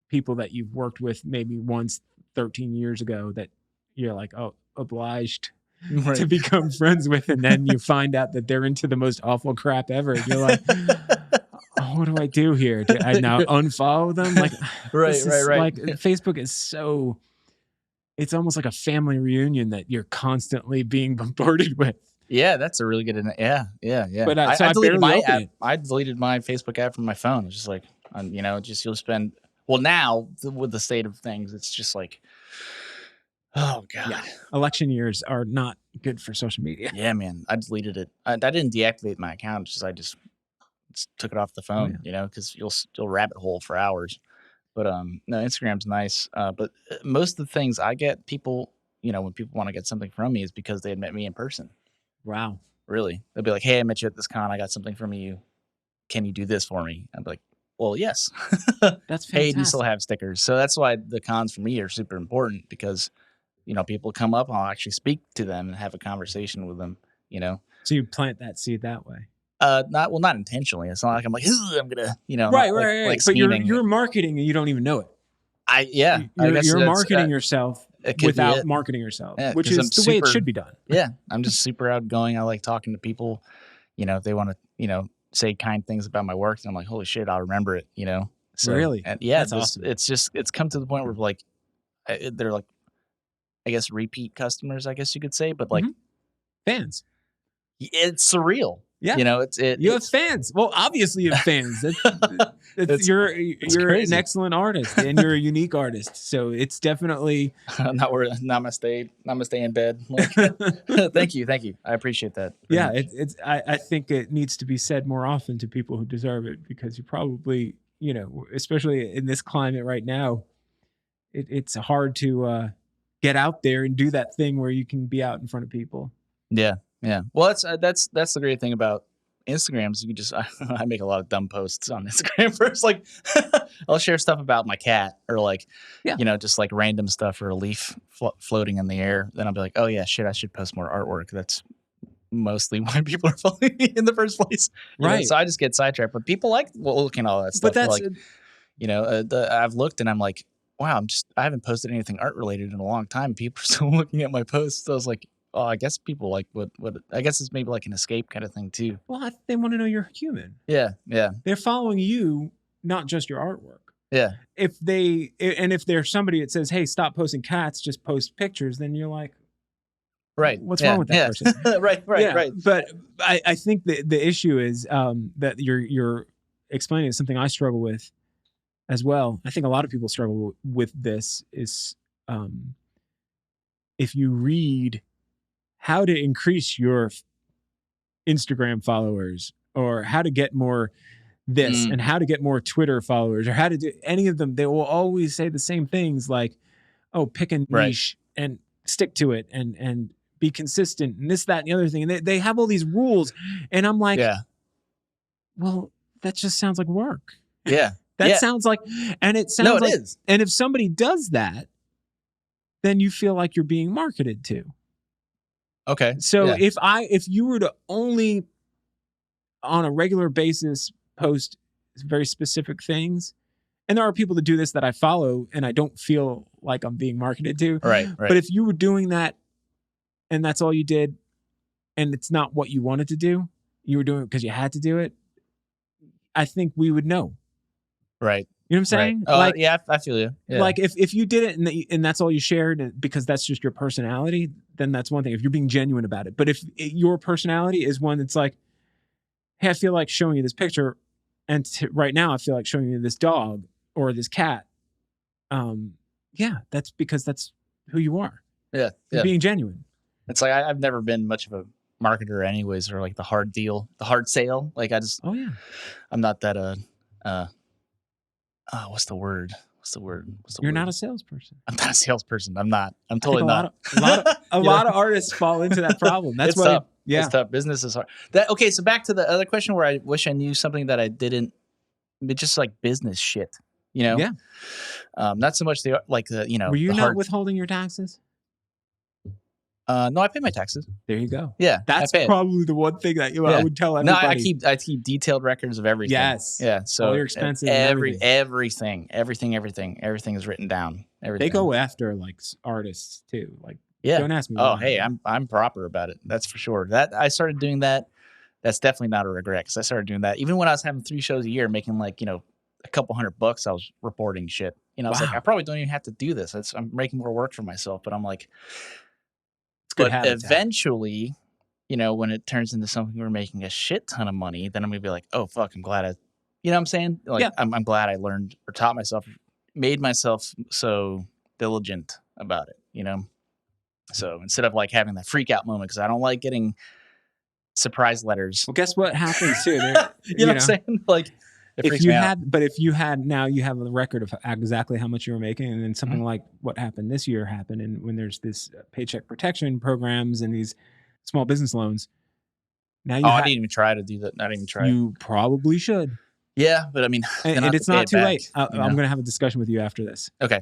A: people that you've worked with maybe once 13 years ago that you're like, oh, obliged to become friends with, and then you find out that they're into the most awful crap ever. You're like, oh, what do I do here? Do I now unfollow them? Like,
B: right.
A: Like Facebook is so, it's almost like a family reunion that you're constantly being bombarded with.
B: Yeah, that's a really good. Yeah.
A: But so I
B: deleted
A: barely
B: my
A: open
B: app.
A: it.
B: I deleted my Facebook app from my phone. It's just like, just you'll spend. Well, now with the state of things, it's just like, oh god,
A: yeah. Election years are not good for social media.
B: Yeah, man, I deleted it. I didn't deactivate my account. I just took it off the phone. Because you'll still rabbit hole for hours. But no, Instagram's nice. But most of the things I get, people, when people want to get something from me, is because they had met me in person.
A: Wow.
B: Really? They'll be like, hey, I met you at this con. I got something from you. Can you do this for me? I'd be like, well, yes.
A: That's fantastic.
B: Hey, do you still have stickers? So that's why the cons for me are super important because, people come up, I'll actually speak to them and have a conversation with them,
A: So you plant that seed that way.
B: Not intentionally. It's not like I'm like, I'm gonna,
A: right.
B: Like
A: but you're marketing and you don't even know it. You're marketing yourself without marketing yourself, which is the way it should be done.
B: Yeah, I'm just super outgoing. I like talking to people. If they want to, say kind things about my work, and I'm like, holy shit, I'll remember it. So,
A: really,
B: and yeah,
A: that's awesome.
B: It's come to the point where like they're like, I guess repeat customers, I guess you could say, but like
A: fans.
B: It's surreal.
A: Yeah,
B: you
A: have fans. Well, obviously you have fans. You're an excellent artist and you're a unique artist. So it's definitely
B: not where namaste in bed. Like, thank you. I appreciate that.
A: Yeah, I think it needs to be said more often to people who deserve it because you probably, especially in this climate right now, it's hard to get out there and do that thing where you can be out in front of people.
B: Yeah. Well, that's the great thing about Instagram is you just I make a lot of dumb posts on Instagram first. Like I'll share stuff about my cat or like just like random stuff or a leaf floating in the air. Then I'll be like, oh yeah, shit, I should post more artwork. That's mostly why people are following me in the first place. Right. So I just get sidetracked. But people like looking at all that stuff. But that's like, I've looked and I'm like, wow, I haven't posted anything art related in a long time. People are still looking at my posts. So I was like, oh, I guess people like what I guess it's maybe like an escape kind of thing too.
A: Well, they want to know you're human.
B: Yeah.
A: They're following you, not just your artwork.
B: Yeah.
A: If there's somebody that says, hey, stop posting cats, just post pictures, then you're like,
B: right.
A: What's wrong with that person?
B: Right.
A: But I think the issue is that you're explaining is something I struggle with as well. I think a lot of people struggle with this is if you read how to increase your Instagram followers or how to get more this and how to get more Twitter followers or how to do any of them, they will always say the same things like, oh, pick a niche and stick to it and be consistent and this, that, and the other thing. And they have all these rules. And I'm like, well, that just sounds like work.
B: Yeah.
A: That sounds like, and it sounds like,
B: it is.
A: And if somebody does that, then you feel like you're being marketed to.
B: Okay.
A: So if you were to only on a regular basis post very specific things, and there are people that do this that I follow and I don't feel like I'm being marketed to.
B: Right.
A: But if you were doing that and that's all you did and it's not what you wanted to do, you were doing it because you had to do it, I think we would know.
B: Right.
A: You know what I'm saying?
B: Right. Yeah, I feel you. Yeah.
A: Like if you did it and that's all you shared because that's just your personality, then that's one thing. If you're being genuine about it. But if your personality is one that's like, hey, I feel like showing you this picture and right now I feel like showing you this dog or this cat. That's because that's who you are.
B: Yeah.
A: You're being genuine.
B: It's like I've never been much of a marketer anyways or like the hard deal, the hard sale. Like I just I'm not that what's the word?
A: You're not a salesperson.
B: I'm not a salesperson. I'm not. I'm totally not.
A: A lot of artists fall into that problem. That's
B: it's
A: why.
B: Tough. Yeah, it's tough. Business is hard. Okay, so back to the other question where I wish I knew something that I didn't. But just like business shit,
A: Yeah.
B: Not so much the
A: Were you not withholding your taxes?
B: No, I pay my taxes.
A: There you go.
B: Yeah,
A: That's
B: I pay it.
A: probably the one thing that I
B: Yeah.
A: would tell
B: No,
A: everybody.
B: I keep detailed records of everything.
A: Yes.
B: Yeah. So
A: all your expenses, and
B: everything is written down. Everything.
A: They go after like artists too. Like,
B: Yeah.
A: don't ask me.
B: Oh,
A: why.
B: hey, I'm proper about it. That's for sure. That I started doing that. That's definitely not a regret because I started doing that even when I was having 3 shows a year, making like a couple $100. I was reporting shit. I was like,
A: Wow.
B: I probably don't even have to do this. I'm making more work for myself. But I'm like,
A: It's good
B: but
A: habit to have.
B: eventually, when it turns into something we're making a shit ton of money, then I'm gonna be like, oh fuck, I'm glad you know what I'm saying? Like,
A: Yeah.
B: I'm glad I learned or taught myself, made myself so diligent about it. So instead of like having that freak out moment, because I don't like getting surprise letters.
A: Well, guess what happens too?
B: You know what I'm saying? Like, it freaks me out.
A: If you had now you have a record of exactly how much you were making, and then something like what happened this year happened, and when there's this paycheck protection programs and these small business loans, now
B: I didn't even try to do that. I didn't even try.
A: You probably should.
B: Yeah, but I mean,
A: and it's not too late. I'm going to have a discussion with you after this.
B: Okay.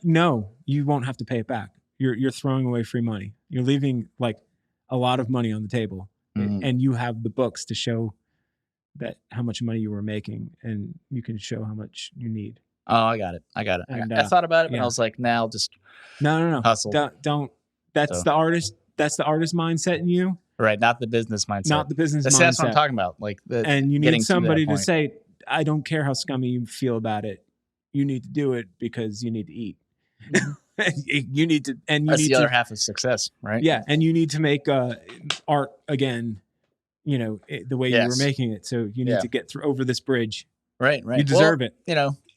A: No, you won't have to pay it back. You're throwing away free money. You're leaving like a lot of money on the table, and you have the books to show that how much money you were making, and you can show how much you need.
B: Oh, I got it. And, I thought about it, but I was like, now just
A: no,
B: hustle.
A: Don't. That's the artist. That's the artist mindset in you.
B: Right, not the business mindset.
A: Not the business mindset.
B: That's what I'm talking about. Like,
A: and you need somebody to say, I don't care how scummy you feel about it. You need to do it because you need to eat. You need to, and you
B: that's
A: need
B: the other half of success, right?
A: Yeah, and you need to make art again. The way you were making it. So you need to get over this bridge.
B: Right.
A: You deserve it.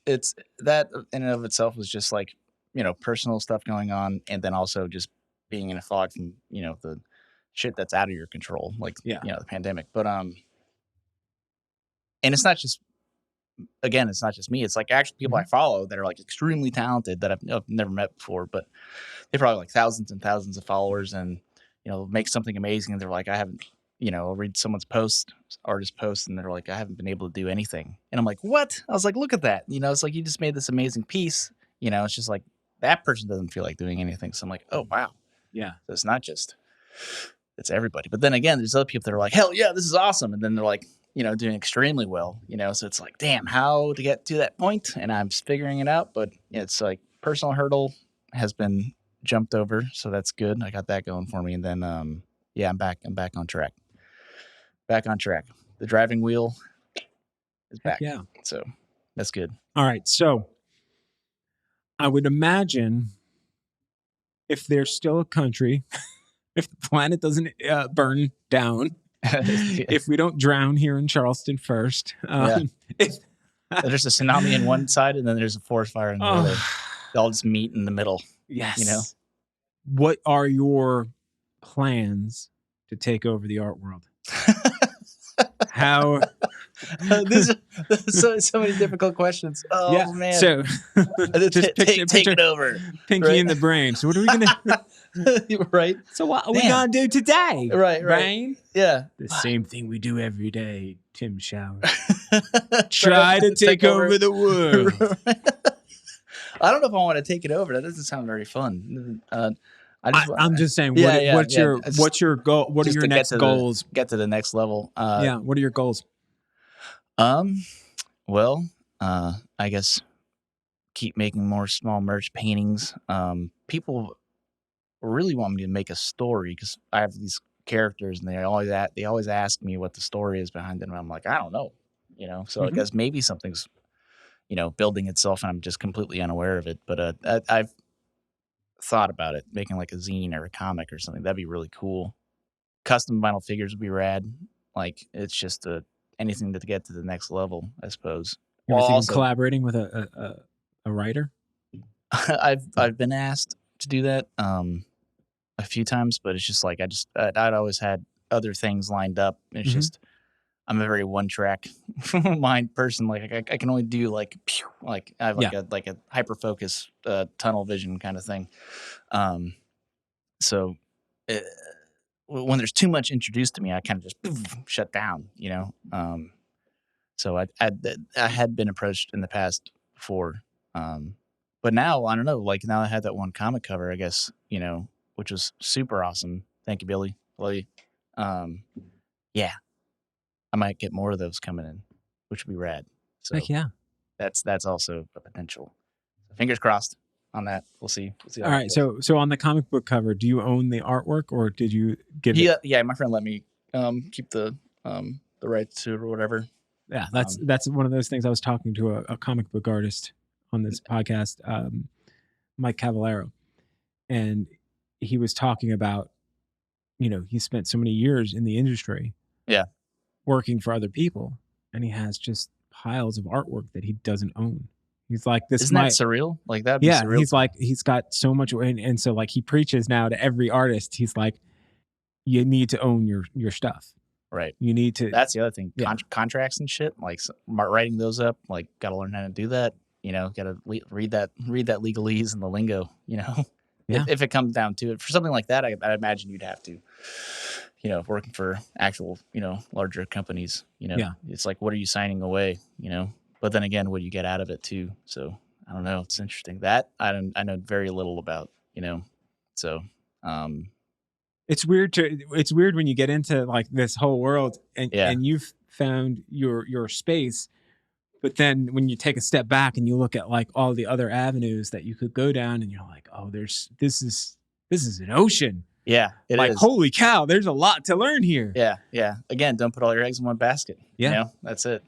B: It's that in and of itself was just like personal stuff going on, and then also just being in a fog from the shit that's out of your control, like the pandemic. But and it's not just me. It's like actually people I follow that are like extremely talented that I've never met before, but they probably like thousands and thousands of followers, and make something amazing. And they're like, I haven't, I'll read someone's artist post, and they're like, I haven't been able to do anything. And I'm like, what? I was like, look at that. It's like, you just made this amazing piece. It's just like that person doesn't feel like doing anything. So I'm like, oh wow,
A: yeah.
B: So it's not just. It's everybody. But then again, there's other people that are like, hell yeah, this is awesome. And then they're like, doing extremely well, so it's like, damn, how to get to that point? And I'm just figuring it out. But it's like personal hurdle has been jumped over. So that's good. I got that going for me. And then, I'm back on track. Back on track. The driving wheel is back.
A: Yeah.
B: So that's good.
A: All right. So I would imagine if there's still a country, if the planet doesn't burn down, if we don't drown here in Charleston first,
B: there's a tsunami in one side and then there's a forest fire in the other. They all just meet in the middle.
A: Yes. What are your plans to take over the art world? How?
B: These are so many difficult questions. Oh man!
A: So
B: just take it over,
A: pinky in the brain. So what are we gonna?
B: Right.
A: So what are we gonna do today?
B: Right.
A: Brain?
B: Yeah.
A: The same thing we do every day. Tim Showers. Try to take over the world.
B: I don't know if I want to take it over. That doesn't sound very fun.
A: I'm just saying. What's your goal? What are your next goals?
B: Get to the next level.
A: What are your goals?
B: Well, I guess keep making more small merch paintings. People really want me to make a story because I have these characters, and they always ask me what the story is behind it, and I'm like, I don't know. So I guess maybe something's building itself, and I'm just completely unaware of it. But I've thought about it, making like a zine or a comic or something. That'd be really cool. Custom vinyl figures would be rad. Like, it's just anything to get to the next level, I suppose.
A: You're also collaborating with a writer?
B: I've been asked to do that a few times, but it's just like I'd always had other things lined up. It's just I'm a very one track mind person. Like I can only do like I have like a hyper focus tunnel vision kind of thing. So when there's too much introduced to me, I kind of just shut down. So I had been approached in the past before, but now I don't know. Like now I had that one comic cover. I guess which was super awesome. Thank you, Billy. Love you. Yeah, I might get more of those coming in, which would be rad. So
A: Heck yeah.
B: that's also a potential. Fingers crossed on that. We'll see. We'll see how
A: All
B: that
A: right.
B: goes.
A: So on the comic book cover, do you own the artwork or did you give it?
B: Yeah. My friend let me keep the rights to it or whatever.
A: Yeah, that's one of those things. I was talking to a comic book artist on this podcast, Mike Cavallaro, and he was talking about, he spent so many years in the industry,
B: Yeah,
A: working for other people, and he has just piles of artwork that he doesn't own. He's like, this
B: isn't that surreal? Like that'd be
A: yeah.
B: surreal.
A: He's like, he's got so much, and so like he preaches now to every artist. He's like, you need to own your stuff.
B: Right.
A: You need to.
B: That's the other thing.
A: Yeah.
B: Contracts and shit. Like writing those up. Like, gotta learn how to do that. Gotta read that legalese and the lingo.
A: Yeah.
B: If it comes down to it, for something like that, I imagine you'd have to. Working for actual, larger companies.
A: Yeah.
B: It's like, what are you signing away? But then again, what do you get out of it too? So I don't know. It's interesting that I know very little about. So.
A: It's weird when you get into like this whole world and you've found your space, but then when you take a step back and you look at like all the other avenues that you could go down, and you're like, oh, this is an ocean.
B: Yeah, it
A: like,
B: is.
A: Holy cow, there's a lot to learn here.
B: Yeah. Again, don't put all your eggs in one basket.
A: Yeah,
B: that's it.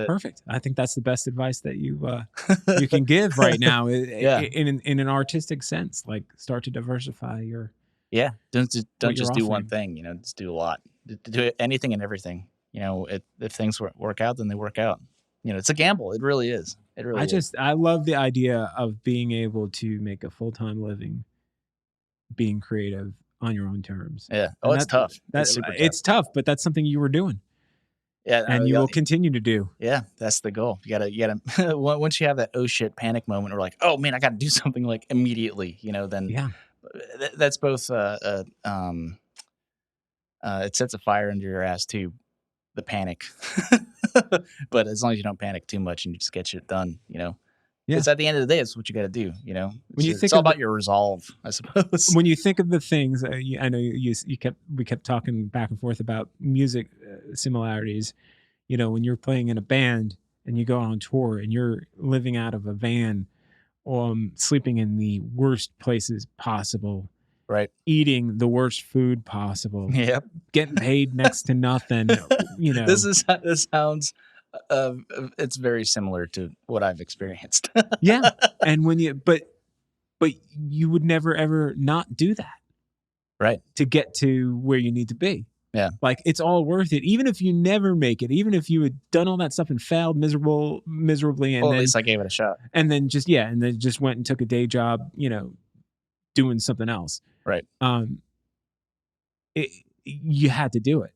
A: Perfect. I think that's the best advice that you can give right now. In an artistic sense, like start to diversify your.
B: Yeah, don't just do one
A: offering.
B: thing. Just do a lot. Do anything and everything. If things work out, then they work out. It's a gamble. It really is. It really is.
A: I love the idea of being able to make a full-time living being creative on your own terms.
B: Yeah. Oh, it's tough.
A: It's super tough. It's tough, but that's something you were doing.
B: Yeah,
A: and you will continue to do.
B: Yeah, that's the goal. You gotta once you have that oh shit panic moment, or like, oh man, I gotta do something like immediately. Then
A: yeah.
B: That's both it sets a fire under your ass too, the panic. But as long as you don't panic too much and you just get shit done, Because at the end of the day, it's what you got to do, It's all about your resolve, I suppose.
A: When you think of the things, I know we kept talking back and forth about music similarities. When you're playing in a band and you go on tour and you're living out of a van, sleeping in the worst places possible,
B: right?
A: Eating the worst food possible,
B: yep.
A: Getting paid next to nothing.
B: This sounds. It's very similar to what I've experienced.
A: Yeah, and but you would never ever not do that,
B: right?
A: To get to where you need to be.
B: Yeah,
A: like it's all worth it, even if you never make it, even if you had done all that stuff and failed miserably, and
B: at least I gave it a shot.
A: And then just went and took a day job, doing something else.
B: Right.
A: You had to do it.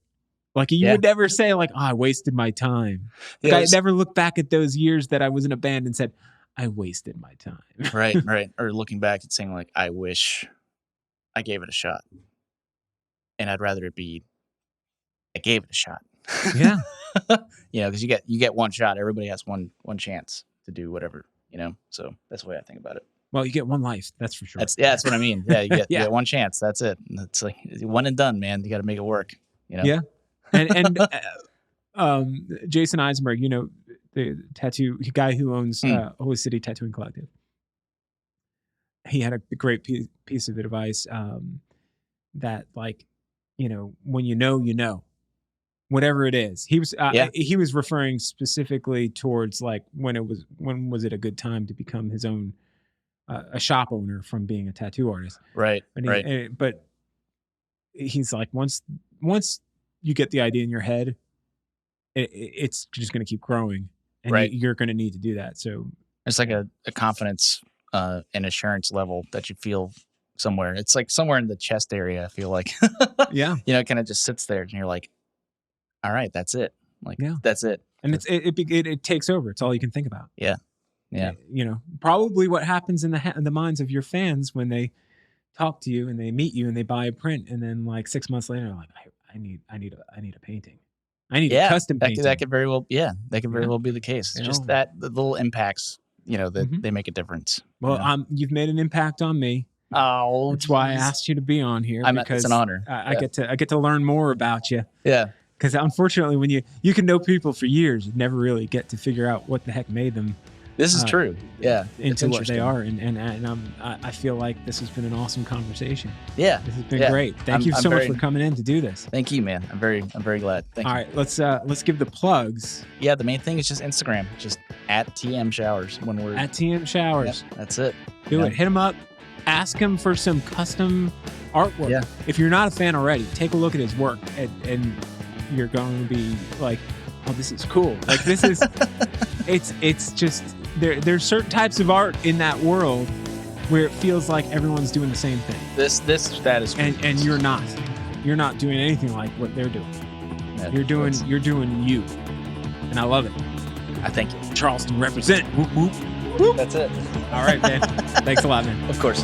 A: Like you would never say like, oh, I wasted my time. Like, I never looked back at those years that I was in a band and said, I wasted my time.
B: Right. Or looking back and saying like, I wish I gave it a shot. And I'd rather it be, I gave it a shot.
A: Yeah.
B: Because you get one shot. Everybody has one chance to do whatever, So that's the way I think about it.
A: Well, you get one life. That's for sure.
B: That's what I mean. Yeah, you get one chance. That's it. And it's like one and done, man. You got to make it work.
A: Yeah. And Jason Eisenberg, the tattoo guy who owns Holy City Tattooing Collective, he had a great piece of advice that, like, when you know, whatever it is. He was referring specifically towards like when was it a good time to become his own a shop owner from being a tattoo artist,
B: right?
A: But he's like, once you get the idea in your head, it's just going to keep growing, and you're going to need to do that. So
B: it's like a confidence and assurance level that you feel somewhere. It's like somewhere in the chest area, I feel like.
A: Yeah.
B: It kind of just sits there and you're like, all right, that's it. Like, that's it.
A: And it takes over. It's all you can think about.
B: Yeah. Yeah.
A: Probably what happens in the minds of your fans when they talk to you and they meet you and they buy a print, and then like 6 months later, they're like, I need a painting. I need a custom painting.
B: That could very well, very well be the case. It's just that the little impacts, that they make a difference.
A: Well, you've made an impact on me.
B: Oh,
A: That's why I asked you to be on here, because
B: it's an honor.
A: I get to learn more about you.
B: Yeah.
A: Because unfortunately, when you can know people for years, you never really get to figure out what the heck made them.
B: This is true. Yeah.
A: Into what they are, and I feel like this has been an awesome conversation.
B: Yeah.
A: This has been great. Thank you so much for coming in to do this.
B: Thank you, man. I'm very glad. Thank you.
A: All right, let's give the plugs.
B: Yeah, the main thing is just Instagram, just at TM Showers. One word.
A: At TM Showers.
B: Yep, that's it.
A: Do it. Hit him up. Ask him for some custom artwork.
B: Yeah.
A: If you're not a fan already, take a look at his work, and you're going to be like, "Oh, this is cool." Like this is, it's just there's certain types of art in that world where it feels like everyone's doing the same thing.
B: That is,
A: and you're not doing anything like what they're doing.
B: Yeah,
A: you're doing you, and I love it.
B: I thank you.
A: Charleston represent. Whoop, whoop, whoop.
B: That's it.
A: All right, man. Thanks a lot, man.
B: Of course.